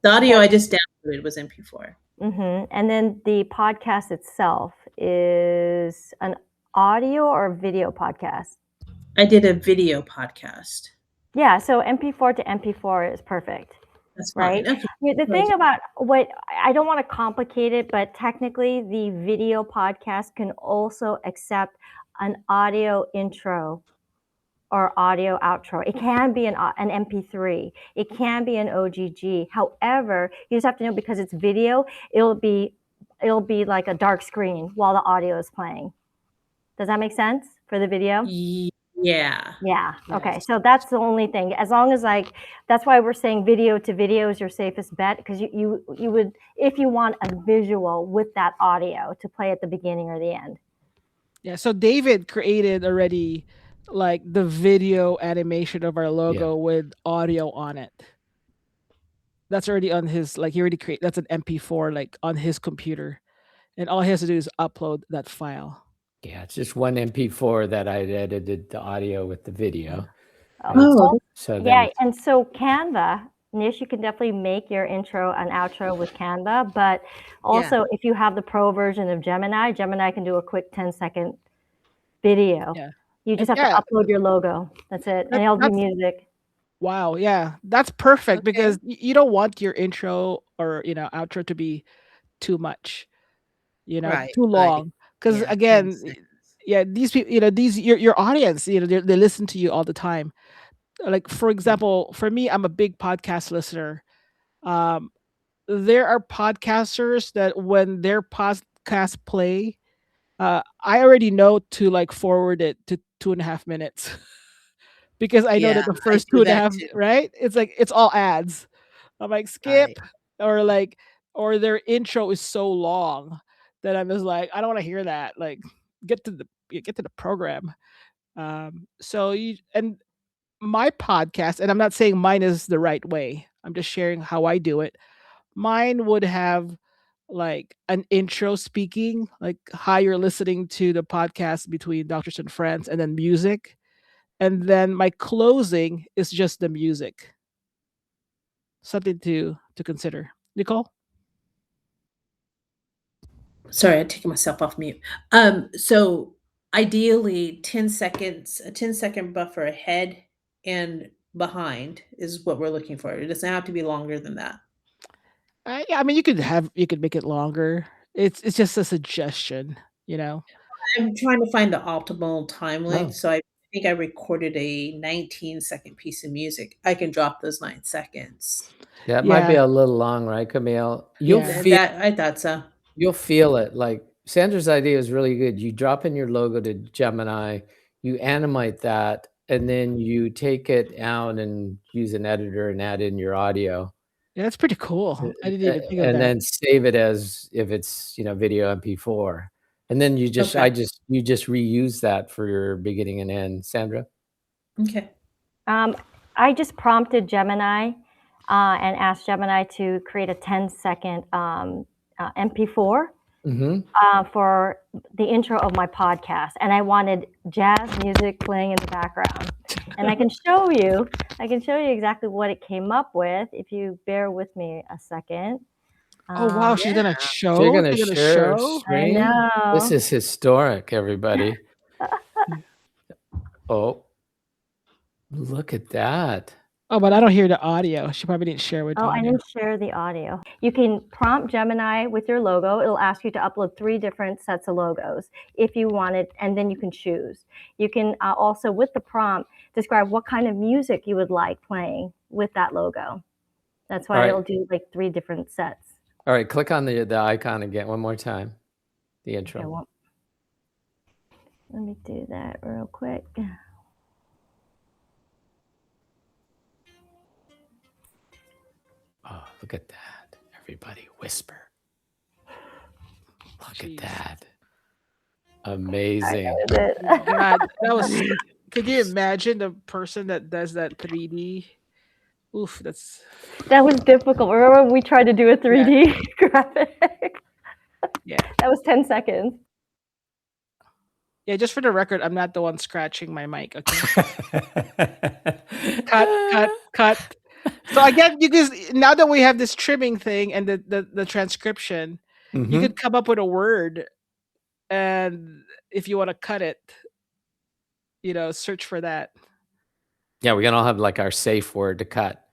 The audio I just downloaded was MP4. And then the podcast itself is an audio or video podcast. I did a video podcast. Yeah, so MP4 to MP4 is perfect, That's right? fine. Okay. The So I thing just about what I don't want to complicate it, but technically the video podcast can also accept an audio intro or audio outro. It can be an MP3. It can be an OGG. However, you just have to know, because it's video, it'll be like a dark screen while the audio is playing. Does that make sense for the video? yeah. Yeah. Okay. Yes. So that's the only thing. As long as, like, that's why we're saying video to video is your safest bet, because you would, if you want a visual with that audio to play at the beginning or the end. Yeah. So David created already like the video animation of our logo with audio on it. That's already on his, like, he already create, that's an MP4 like on his computer. And all he has to do is upload that file. Yeah, it's just one MP4 that I edited the audio with the video. Oh, So Yeah, then, and so Canva, Nish, you can definitely make your intro and outro with Canva, but also if you have the pro version of Gemini, Gemini can do a quick 10-second video. Yeah. You just And have to upload your logo. That's it. And it'll do that's music. wow. Yeah. That's perfect, Okay. because you don't want your intro or, outro to be too much, Right, too right. long. Because Yeah, 10 again, seconds. yeah, these people, these your audience, they listen to you all the time. Like, for example, for me, I'm a big podcast listener. Um, there are podcasters that when their podcast play, I already know to like forward it to 2.5 minutes because I know Yeah, that the I first two do and a that half, too. right? It's like it's all ads. I'm like skip, Right. or like, or their intro is so long that I'm just like, I don't want to hear that. Like, get to the program. So you, and my podcast, and I'm not saying mine is the right way. I'm just sharing how I do it. Mine would have like an intro speaking, like how you're listening to the podcast between Doctors and Friends, and then music. And then my closing is just the music. Something to consider. Nicole? Sorry, I'm taking myself off mute. So ideally 10 seconds, a 10-second buffer ahead and behind is what we're looking for. It doesn't have to be longer than that. Yeah, I mean, you could make it longer. It's just a suggestion, you know. I'm trying to find the optimal time length. oh, So I think I recorded a 19-second piece of music. I can drop those 9 seconds. that might be Yeah, a little long, right, Camille? yeah. That I thought so. You'll feel it. Like Sandra's idea is really good. You drop in your logo to Gemini, you animate that, and then you take it out and use an editor and add in your audio. Yeah, that's pretty cool. I didn't even think of And that. then save it as if it's, video MP4. And then you just Okay. you just reuse that for your beginning and end. Sandra? Okay. I just prompted Gemini and asked Gemini to create a 10-second MP4 for the intro of my podcast, and I wanted jazz music playing in the background. And I can show you exactly what it came up with if you bear with me a second. Oh wow, she's Yeah. gonna So you're show. gonna She's gonna share a show. I screen? This know. is historic, everybody. Oh, look at that. Oh, but I don't hear the audio. She probably didn't share with Oh, I audio. didn't share the audio. You can prompt Gemini with your logo. It'll ask you to upload 3 different sets of logos if you want it, and then you can choose. You can also, with the prompt, describe what kind of music you would like playing with that logo. That's why All right. it'll do like 3 different sets. All right, click on the icon again one more time. The intro. Okay, well, let me do that real quick. Oh, look at that. Everybody whisper. Look at Jeez. that. I Amazing. know it. God, that was. Could you imagine the person that does that 3D? Oof, that's That was difficult. Remember when we tried to do a 3D graphic? yeah. That was 10 seconds. Yeah, just for the record, I'm not the one scratching my mic. Okay, cut, cut, cut. So again, you guys, now that we have this trimming thing and the transcription, you Mhm. could come up with a word, and if you want to cut it, search for that. Yeah, we can all have like our safe word to cut.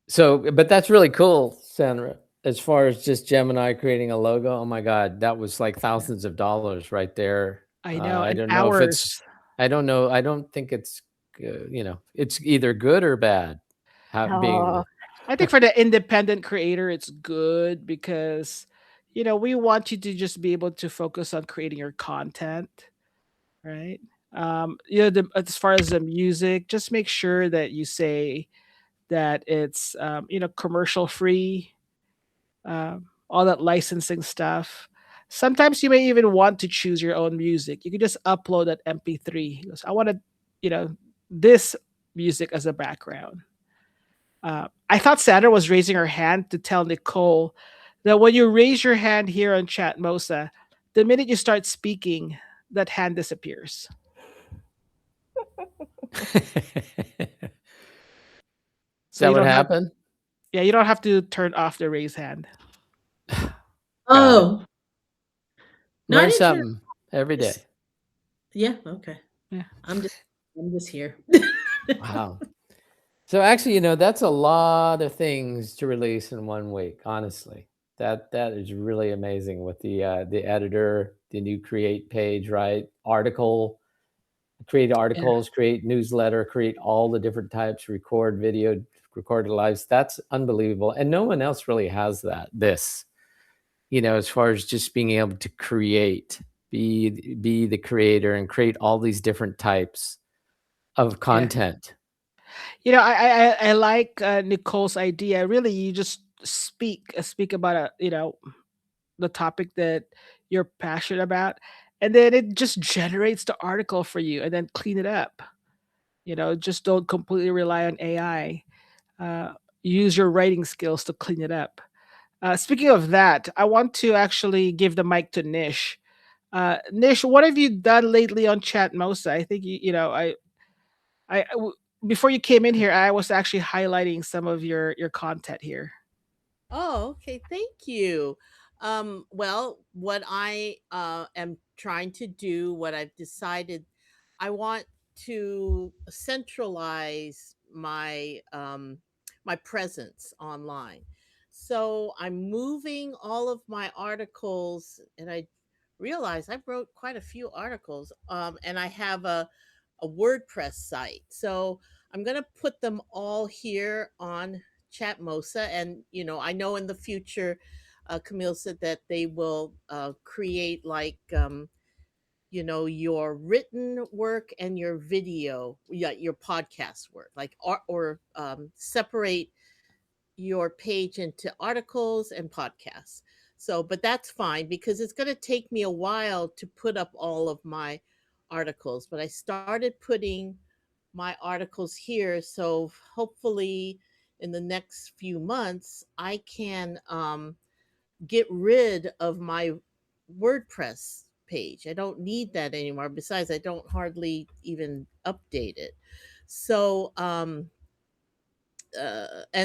So, but that's really cool, Sandra. As far as just Gemini creating a logo, oh my God, that was like thousands of dollars right there. I know, I and don't know if hours. I don't know. I don't think it's, it's either good or bad. Being, Oh, I think for the independent creator, it's good because, we want you to just be able to focus on creating your content, right? As far as the music, just make sure that you say that it's, commercial free, all that licensing stuff. Sometimes you may even want to choose your own music. You can just upload that MP3. I want to, this music as a background. I thought Sandra was raising her hand to tell Nicole that when you raise your hand here on Chatmosa, the minute you start speaking, that hand disappears. is So that you what don't have, happened? yeah, you don't have to turn off the raise hand. God, Oh, no, I learn didn't turn something every day. this. Yeah, okay. Yeah. I'm just here. Wow. So actually, that's a lot of things to release in 1 week. Honestly, that is really amazing with the editor, the new create page, right? Create Yeah. articles, create newsletter, create all the different types, record video, record lives. That's unbelievable, and no one else really has that. As far as just being able to create, be the creator, and create all these different types of Yeah. content. I like Nicole's idea. Really, you just speak about the topic that you're passionate about, and then it just generates the article for you, and then clean it up. Just don't completely rely on AI. Uh, Use your writing skills to clean it up. Speaking of that, I want to actually give the mic to Nish. Nish, what have you done lately on Chatmosa? I think I w- before you came in here, I was actually highlighting some of your content here. Oh, okay. Thank you. Well, what I am trying to do, what I've decided, I want to centralize my presence online. So I'm moving all of my articles, and I realized I wrote quite a few articles, and I have a WordPress site. So I'm going to put them all here on Chatmosa. And, I know in the future, Camille said that they will create like, your written work and your video, yeah, your podcast work, like, or separate your page into articles and podcasts. So, but that's fine because it's going to take me a while to put up all of my articles. But I started putting my articles here. So hopefully in the next few months, I can get rid of my WordPress page. I don't need that anymore. Besides, I don't hardly even update it. So, and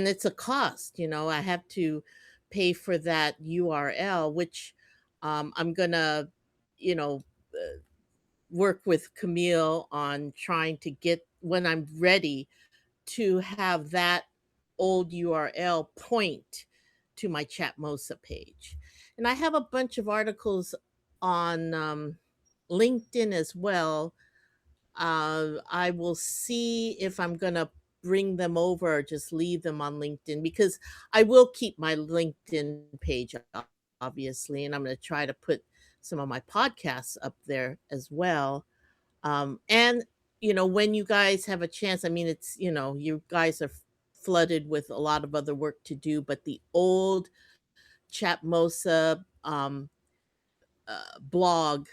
it's a cost, I have to pay for that URL, which I'm going to, you know, uh, work with Camille on trying to get when I'm ready to have that old URL point to my Chatmosa page. And I have a bunch of articles on LinkedIn as well. I will see if I'm going to bring them over or just leave them on LinkedIn because I will keep my LinkedIn page, obviously, and I'm going to try to put some of my podcasts up there as well. And when you guys have a chance, I mean, it's you guys are flooded with a lot of other work to do, but the old Chatmosa blog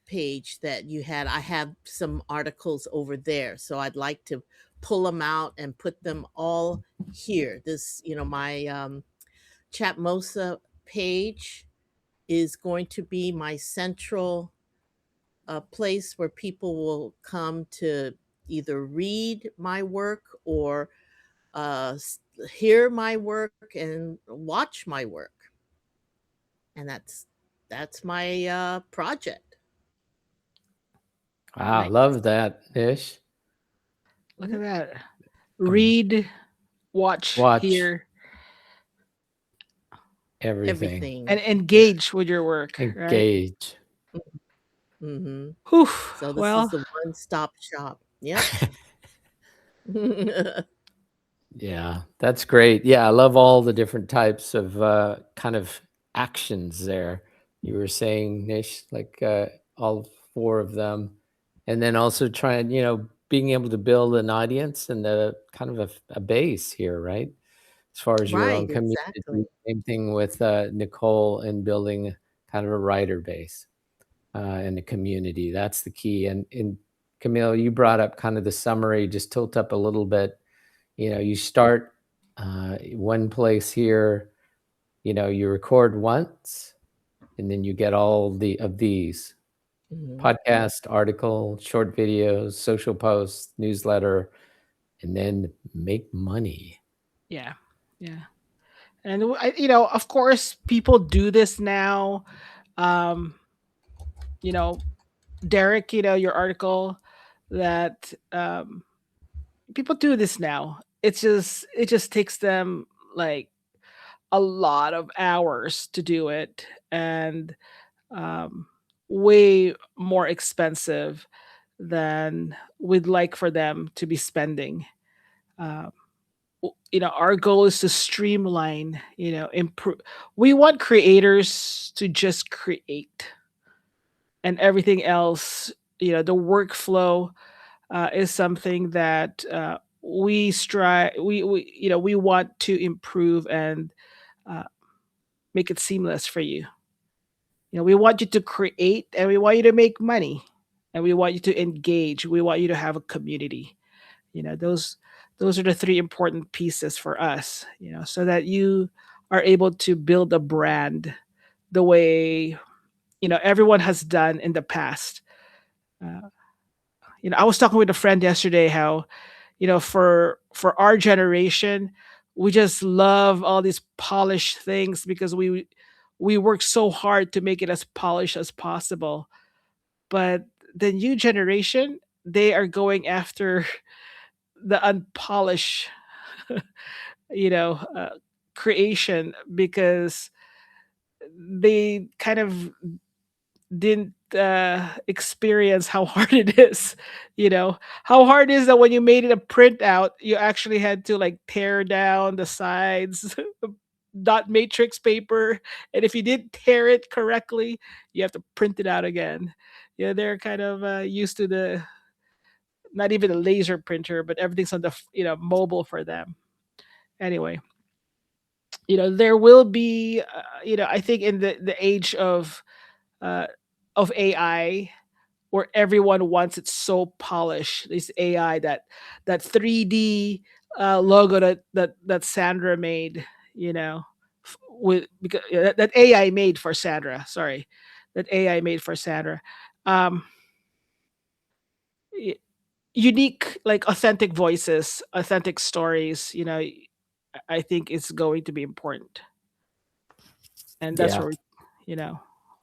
page that you had. I have some articles over there, so I'd like to pull them out and put them all here. This, my Chatmosa page is going to be my central place where people will come to either read my work or hear my work and watch my work. And that's my project. Wow, Nice. love that, Nish. Look at that. Read, watch, Watch hear, everything. and Everything. engage with your work, right? Engage. Mm-hmm. Whew. So this Well, is the one-stop shop. Yep. Yeah, that's great. Yeah, I love all the different types of kind of actions there. You were saying, Nish, like all 4 of them. And then also trying, being able to build an audience and a kind of a base here, right? As far as your own Right, community. exactly. Same thing with Nicole and building kind of a writer base and a community. That's the key. And Camille, you brought up kind of the summary, just tilt up a little bit. You start one place here, you record once, and then you get all of these Mhm. podcast, article, short videos, social posts, newsletter, and then make money. yeah. Yeah. And of course, people do this now. Um, Derek, your article that people do this now. It just takes them like a lot of hours to do it, and um, way more expensive than we'd like for them to be spending. Um, our goal is to streamline, improve. We want creators to just create, and everything else, the workflow is something that we strive we want to improve and uh, make it seamless for you. We want you to create, and we want you to make money, and we want you to engage. We want you to have a community. Those are the 3 important pieces for us, so that you are able to build a brand the way everyone has done in the past. uh, I was talking with a friend yesterday how for our generation, we just love all these polished things because we work so hard to make it as polished as possible. But the new generation, they are going after the unpolished you know uh, creation, because they kind of didn't experience how hard it is. How hard is that when you made it a printout, you actually had to like tear down the sides, dot matrix paper, and if you didn't tear it correctly, you have to print it out again. They're kind of used to the not even a laser printer, but everything's on the mobile for them. Anyway, there will be I think in the age uh, of AI, where everyone wants it so polished. This AI, that 3D logo that Sandra made, with because that AI made for Sandra. Sorry, that AI made for Sandra. Um, y- Unique, like authentic voices, authentic stories. I think it's going to be important, and that's Yeah. where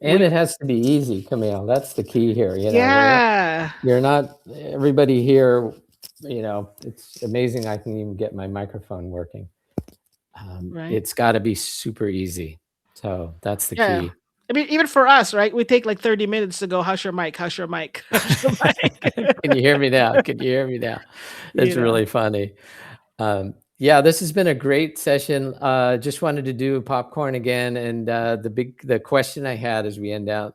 And we it has to be easy, Camille. That's the key here. yeah. You're not everybody here. It's amazing. I can even get my microphone working. Right. It's got to be super easy. So that's the Yeah. key. I mean, even for us, right? We take like 30 minutes to go, how's your mic? How's your mic? How's your mic? Can you hear me now? Can you hear me now? That's You know. really funny. Yeah, this has been a great session. Just wanted to do popcorn again. And the question I had as we end out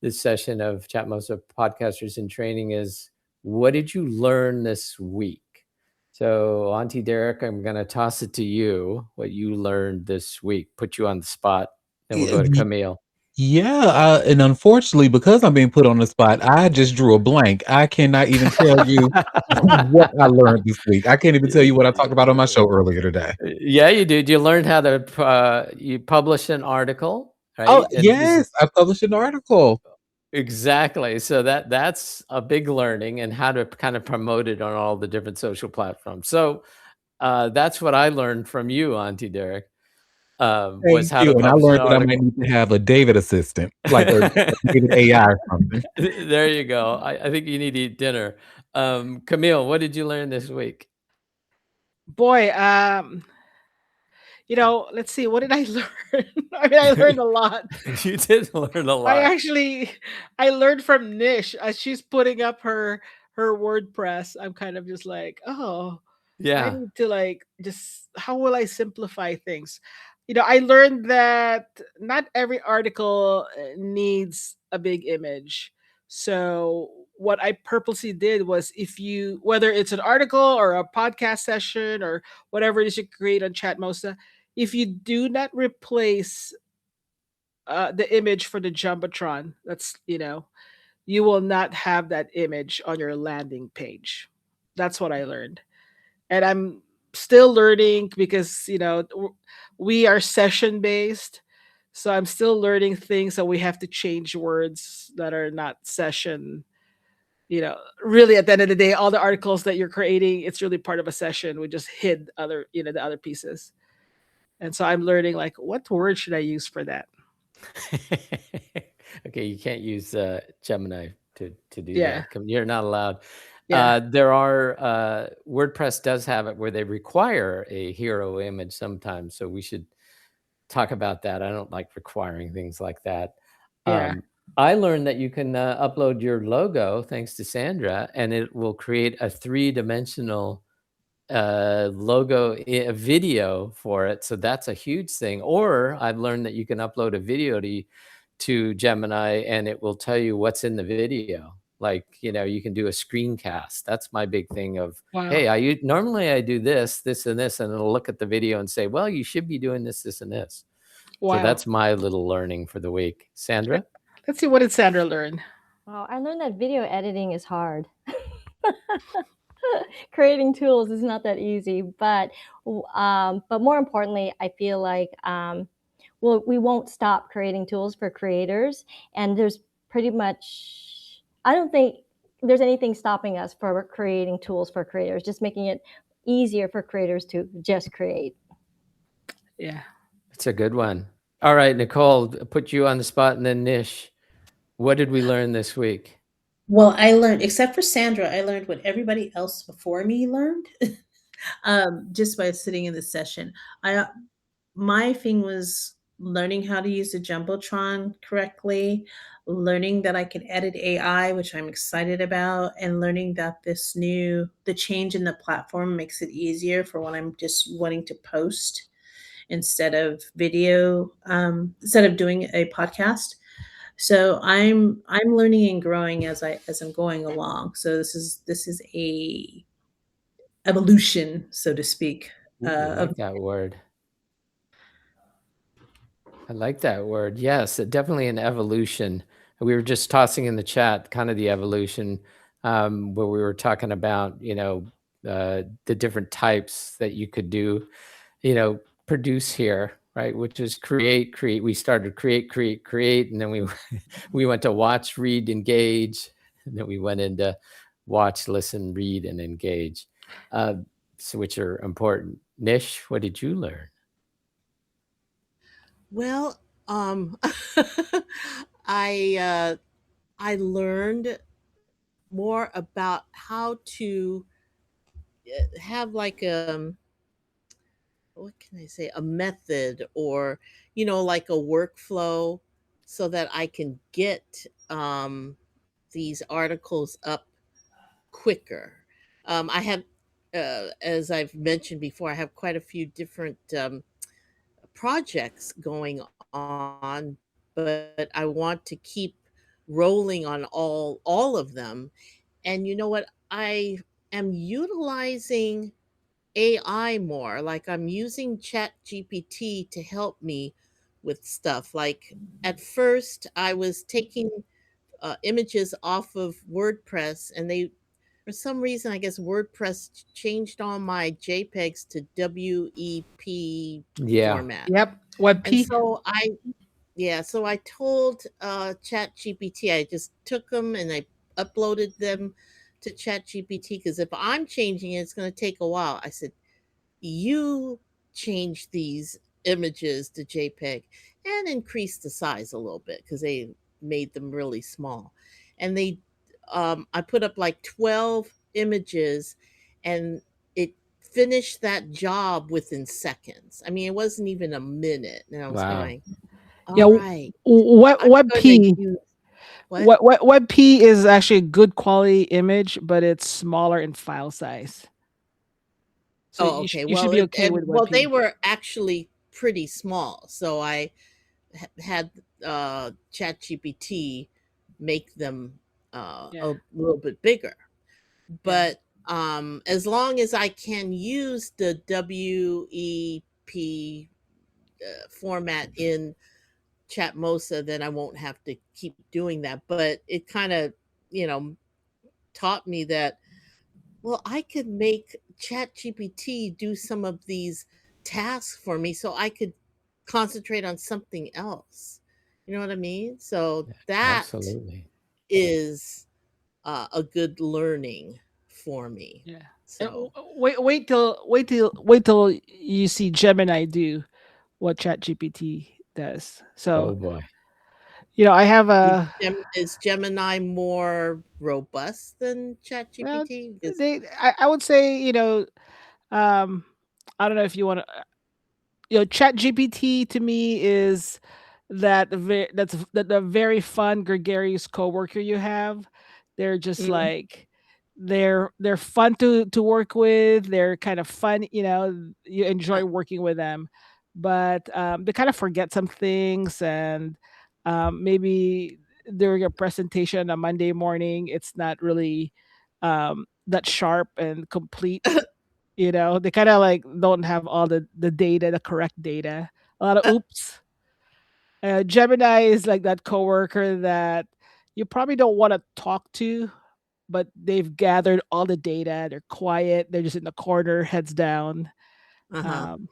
this session of Chatmosa Podcasters in Training is, what did you learn this week? So, Auntie Derek, I'm going to toss it to you, what you learned this week, put you on the spot Then we'll go to Camille. Yeah, and unfortunately, because I'm being put on the spot, I just drew a blank. I cannot even tell you what I learned this week. I can't even tell you what I talked about on my show earlier today. Yeah, you did. You learned how to you publish an article, Oh, right? And yes, I published an article. exactly. So that's a big learning, and how to kind of promote it on all the different social platforms. So that's what I learned from you, Auntie Derek, was Thank how to you, and I publish an learned that I might article. need to have a David assistant, like a David AI or something. There you go. I think you need to eat dinner. Camille, what did you learn this week? Boy, let's see, what did I learn? I mean, I learned a lot. You did learn a I lot. actually I learned from Nish as she's putting up her WordPress. I'm kind of just like, oh, I Yeah. need to like just how will I simplify things? I learned that not every article needs a big image. So what I purposely did was if you whether it's an article or a podcast session or whatever it is you create on Chatmosa, if you do not replace the image for the jumbotron, you will not have that image on your landing page. That's what I learned, and I'm still learning because we are session based, so I'm still learning things. So we have to change words that are not session. Really, at the end of the day, all the articles that you're creating, it's really part of a session. We just hid the other pieces, and so I'm learning like what word should I use for that. Okay, you can't use Gemini to do Yeah, that. You're not allowed. yeah. There are WordPress does have it where they require a hero image sometimes, so we should talk about that. I don't like requiring things like that. Yeah. I learned that you can upload your logo thanks to Sandra, and it will create a 3-dimensional logo, a video for it. So that's a huge thing. Or I've learned that you can upload a video to Gemini, and it will tell you what's in the video. Like, you can do a screencast. That's my big thing of, Wow. hey, normally I do this, and this, and it'll look at the video and say, well, you should be doing this, and this. So Wow. that's my little learning for the week. Sandra? Let's see, what did Sandra learn? Well, I learned that video editing is hard. Creating tools is not that easy, but more importantly, I feel like we won't stop creating tools for creators, and there's pretty much I don't think there's anything stopping us for creating tools for creators, just making it easier for creators to just create. Yeah. It's a good one. All right, Nicole, put you on the spot, and then Nish. What did we learn this week? Well, I learned, except for Sandra, I learned what everybody else before me learned, just by sitting in this session. My thing was learning how to use the jumbotron correctly, learning that I can edit AI, which I'm excited about, and learning that the change in the platform makes it easier for when I'm just wanting to post instead of video, instead of doing a podcast. So I'm learning and growing as I'm going along. So this is a evolution, so to speak. Ooh, I Of like that word. I like that word. Yes, definitely an evolution. We were just tossing in the chat kind of the evolution, where we were talking about, the different types that you could do, produce here, right? Which is create. We started create, and then we we went to watch, read, engage, and then we went into watch, listen, read, and engage, so which are important. Nish, what did you learn? Well, I I learned more about how to have like what can I say, a method, or like a workflow, so that I can get these articles up quicker. I have, as I've mentioned before, I have quite a few different projects going on, but I want to keep rolling on all of them. And you know what? I am utilizing AI more. Like I'm using Chat GPT to help me with stuff. Like at first, I was taking images off of WordPress, and they, for some reason, I guess WordPress changed all my JPEGs to WEP Yeah. format. Yep. And WebP. so I told ChatGPT, I just took them and I uploaded them to ChatGPT, because if I'm changing it, it's going to take a while. I said, you change these images to JPEG and increase the size a little bit, because they made them really small. And I put up like 12 images, and it finished that job within seconds. I mean, it wasn't even a minute. And I was Wow. going, Yeah. all right, I'm going to WebP. use what? WebP is actually a good quality image, but it's smaller in file size. So Oh, okay. you should Well, be okay with they WebP. were actually pretty small, so I had ChatGPT make them Yeah. a little bit bigger. Yeah. But as long as I can use the WEP format in Chatmosa, then I won't have to keep doing that. But it kind of, you know, taught me that, well, I could make ChatGPT do some of these tasks for me so I could concentrate on something else. You know what I mean? So that Absolutely. is a good learning for me. Yeah. And So, wait till you see Gemini do what ChatGPT does. Oh So boy. I have a Is Gemini more robust than well, ChatGPT? Because I would say um I don't know if you want to Chat GPT to me is that's the very fun gregarious coworker you have. They're just mm, like they're fun to work with. They're kind of fun, you uh, enjoy working with them. But they kind of forget some things, and maybe during a presentation on a Monday morning, it's not really that sharp and complete. They kind of like don't have all the data, the correct data. A lot of uh, oops. Gemini is like that coworker that you probably don't want to talk to, but they've gathered all the data. They're quiet. They're just in the corner, heads down. uh-huh. Um,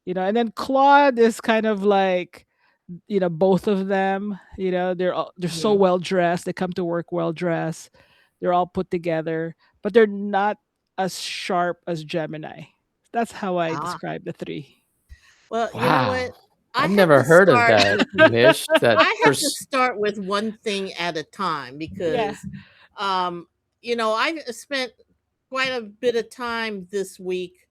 and then Claude is kind of like both of them. They're so Mhm. well dressed. They come to work well dressed. They're all put together, but they're not as sharp as Gemini. That's how I Ah, describe the three. well, you know what? Wow. I I've have never to heard of start that, with Nish. That I have to start with one thing at a time, Yeah. because um I spent quite a bit of time this week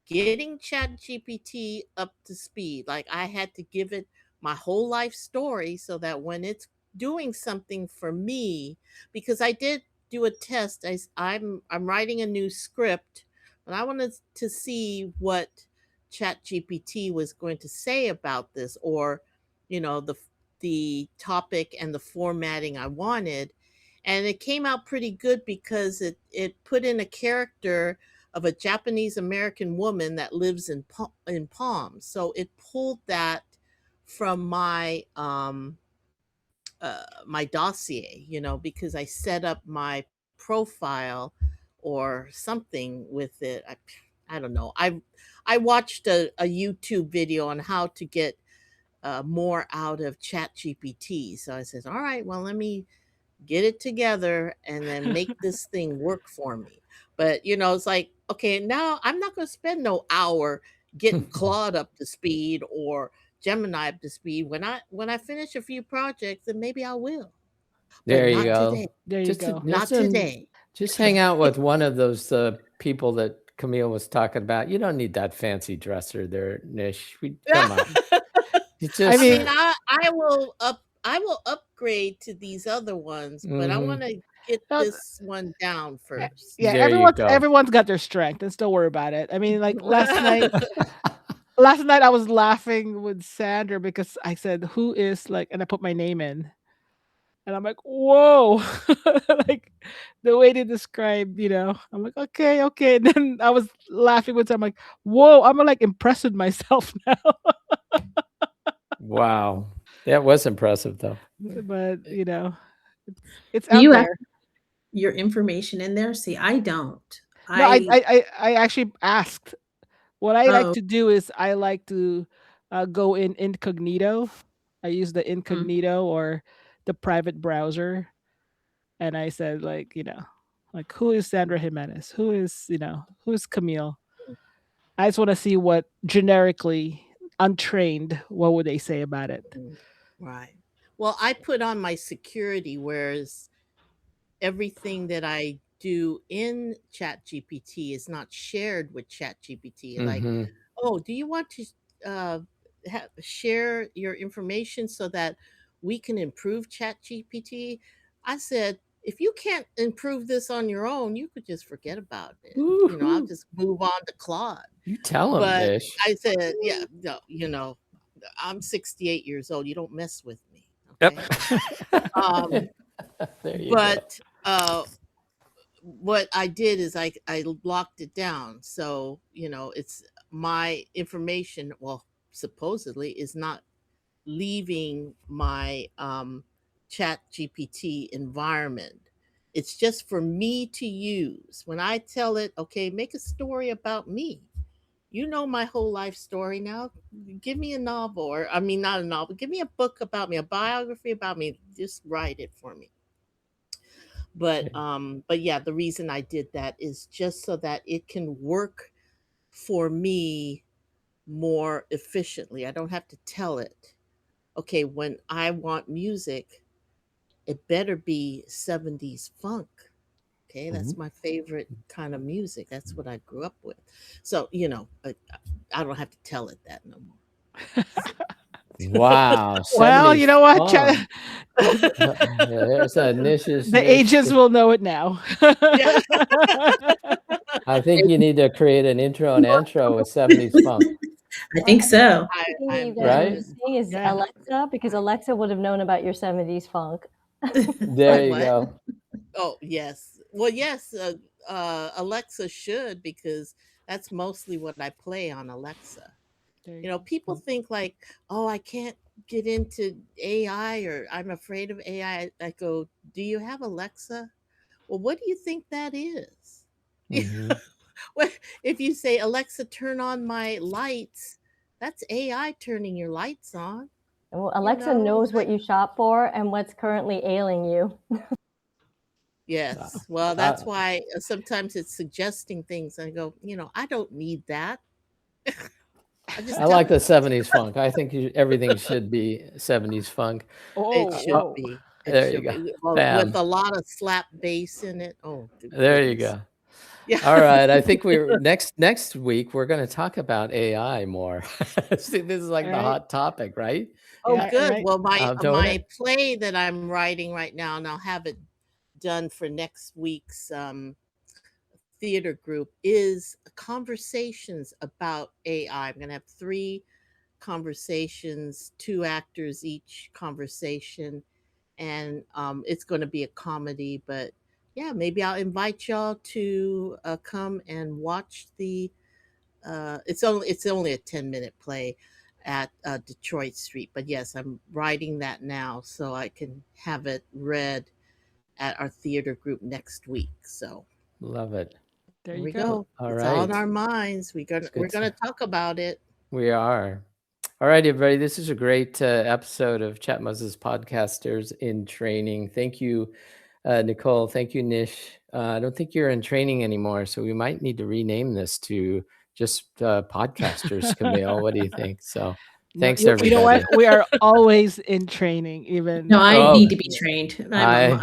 getting ChatGPT up to speed. Like, I had to give it my whole life story so that when it's doing something for me, because I did do a test. I'm writing a new script, and I wanted to see what ChatGPT was going to say about this, or the topic and the formatting I wanted. And it came out pretty good, because it put in a character of a Japanese American woman that lives in Palm. So it pulled that from my dossier, because I set up my profile or something with it. I don't know. I watched a YouTube video on how to get more out of ChatGPT. So I said, all right, well, let me get it together and then make this thing work for me. But it's like, okay, now I'm not going to spend no hour getting Claude up to speed or Gemini up to speed. When I finish a few projects, then maybe I will. But there you not go. today. There you Just go. Not listen, today. just hang out with one of those people that Camille was talking about. You don't need that fancy dresser there, Nish. Come on. You I I just mean, mean, I will upgrade to these other ones, but I want mhm. to get uh, this one down yeah, first. There you go. everyone's got their strength, and still worry about it. I mean, like last night I was laughing with Sandra because I said, "Who is like," and I put my name in, and I'm like, "Whoa!" Like the way they described, I'm like, "Okay, okay." And then I was laughing with, I'm like, "Whoa!" I'm like impressed with myself now. Wow. That was impressive, though. But it's Do out you have there. your information in there? See, I don't. No, I I I I I actually asked. What I like oh, to do is I like to go in incognito. I use the mm, incognito or the private browser, and I said like who is Sandra Jimenez? Who's Camille? I just want to see what generically untrained what would they say about it. Right. Well, I put on my security, whereas everything that I do in ChatGPT is not shared with ChatGPT. Like, Mm-hmm. oh, do you want to uh, share your information so that we can improve ChatGPT? I said, if you can't improve this on your own, you could just forget about it. I'll Woohoo. just move on to Claude. You tell him, But Nish. I said, yeah, no, I'm 68 years old. You don't mess with me. Yep. Okay. Um, There you go. but what I did is I locked it down. So, it's my information, well, supposedly is not leaving my chat GPT environment. It's just for me to use. When I tell it, okay, make a story about me. You know my whole life story now. Give me a novel, or I mean, not a novel. Give me a book about me, a biography about me. Just write it for me. But yeah, the reason I did that is just so that it can work for me more efficiently. I don't have to tell it, okay, when I want music, it better be 70s funk. Okay, that's my favorite kind of music. That's what I grew up with. So, I don't have to tell it that no more. Wow. Well, 70s you know what? funk. There's a Nish's The Nish. ages will know it now. Yeah. I think you need to create an intro and outro with 70s funk, I think so. Thinking that you I'm guys were right? saying is Yeah. Alexa, because Alexa would have known about your 70s funk. There you What? go. Oh, yes. Well, yes, Alexa should, because that's mostly what I play on Alexa. There you go. People think like, oh, I can't get into AI, or I'm afraid of AI. I go, do you have Alexa? Well, what do you think that is? Mhm. What if you say, Alexa, turn on my lights? That's AI turning your lights on. Well, Alexa It's knows like, what you shop for and what's currently ailing you. yes. Well, that's why sometimes it's suggesting things. I go, I don't need that. I just I tell like the it. 70s funk. I think everything should be 70s funk. It Oh, should whoa. be. It There you should go. be. Well, with Bam. a lot of slap bass in it. Oh, There you goodness. go. Yeah. All right. I think we're next week we're going to talk about AI more. See, this is like All the right. hot topic, right? Oh, Yeah, all good. right. Well, my Don't my it? play that I'm writing right now, and I'll have it done for next week's theater group, is conversations about AI. I'm going to have 3 conversations, 2 actors each conversation, and it's going to be a comedy. But yeah, maybe I'll invite y'all to come and watch the. It's only a 10-minute play at Detroit Street. But yes, I'm writing that now so I can have it read at our theater group next week. So Love it. There there you we go. go. All It's all in right. our minds. It's We're good. gonna talk about it. We are. All right, everybody. This is a great episode of Chatmosa's Podcasters in Training. Thank you, Nicole. Thank you, Nish. I don't think you're in training anymore, so we might need to rename this to just Podcasters, Camille. What do you think? So No, thanks, you know what? everybody. We are always in training, even. No, I Oh, need to be trained. I need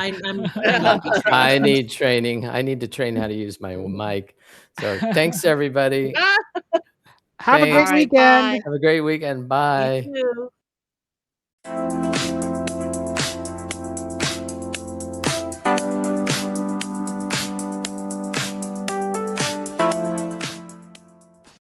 to be trained. I need training. I need to train how to use my mic. So thanks, everybody. Have a All great Thanks. right, weekend. bye. Have a great weekend. You Bye. too.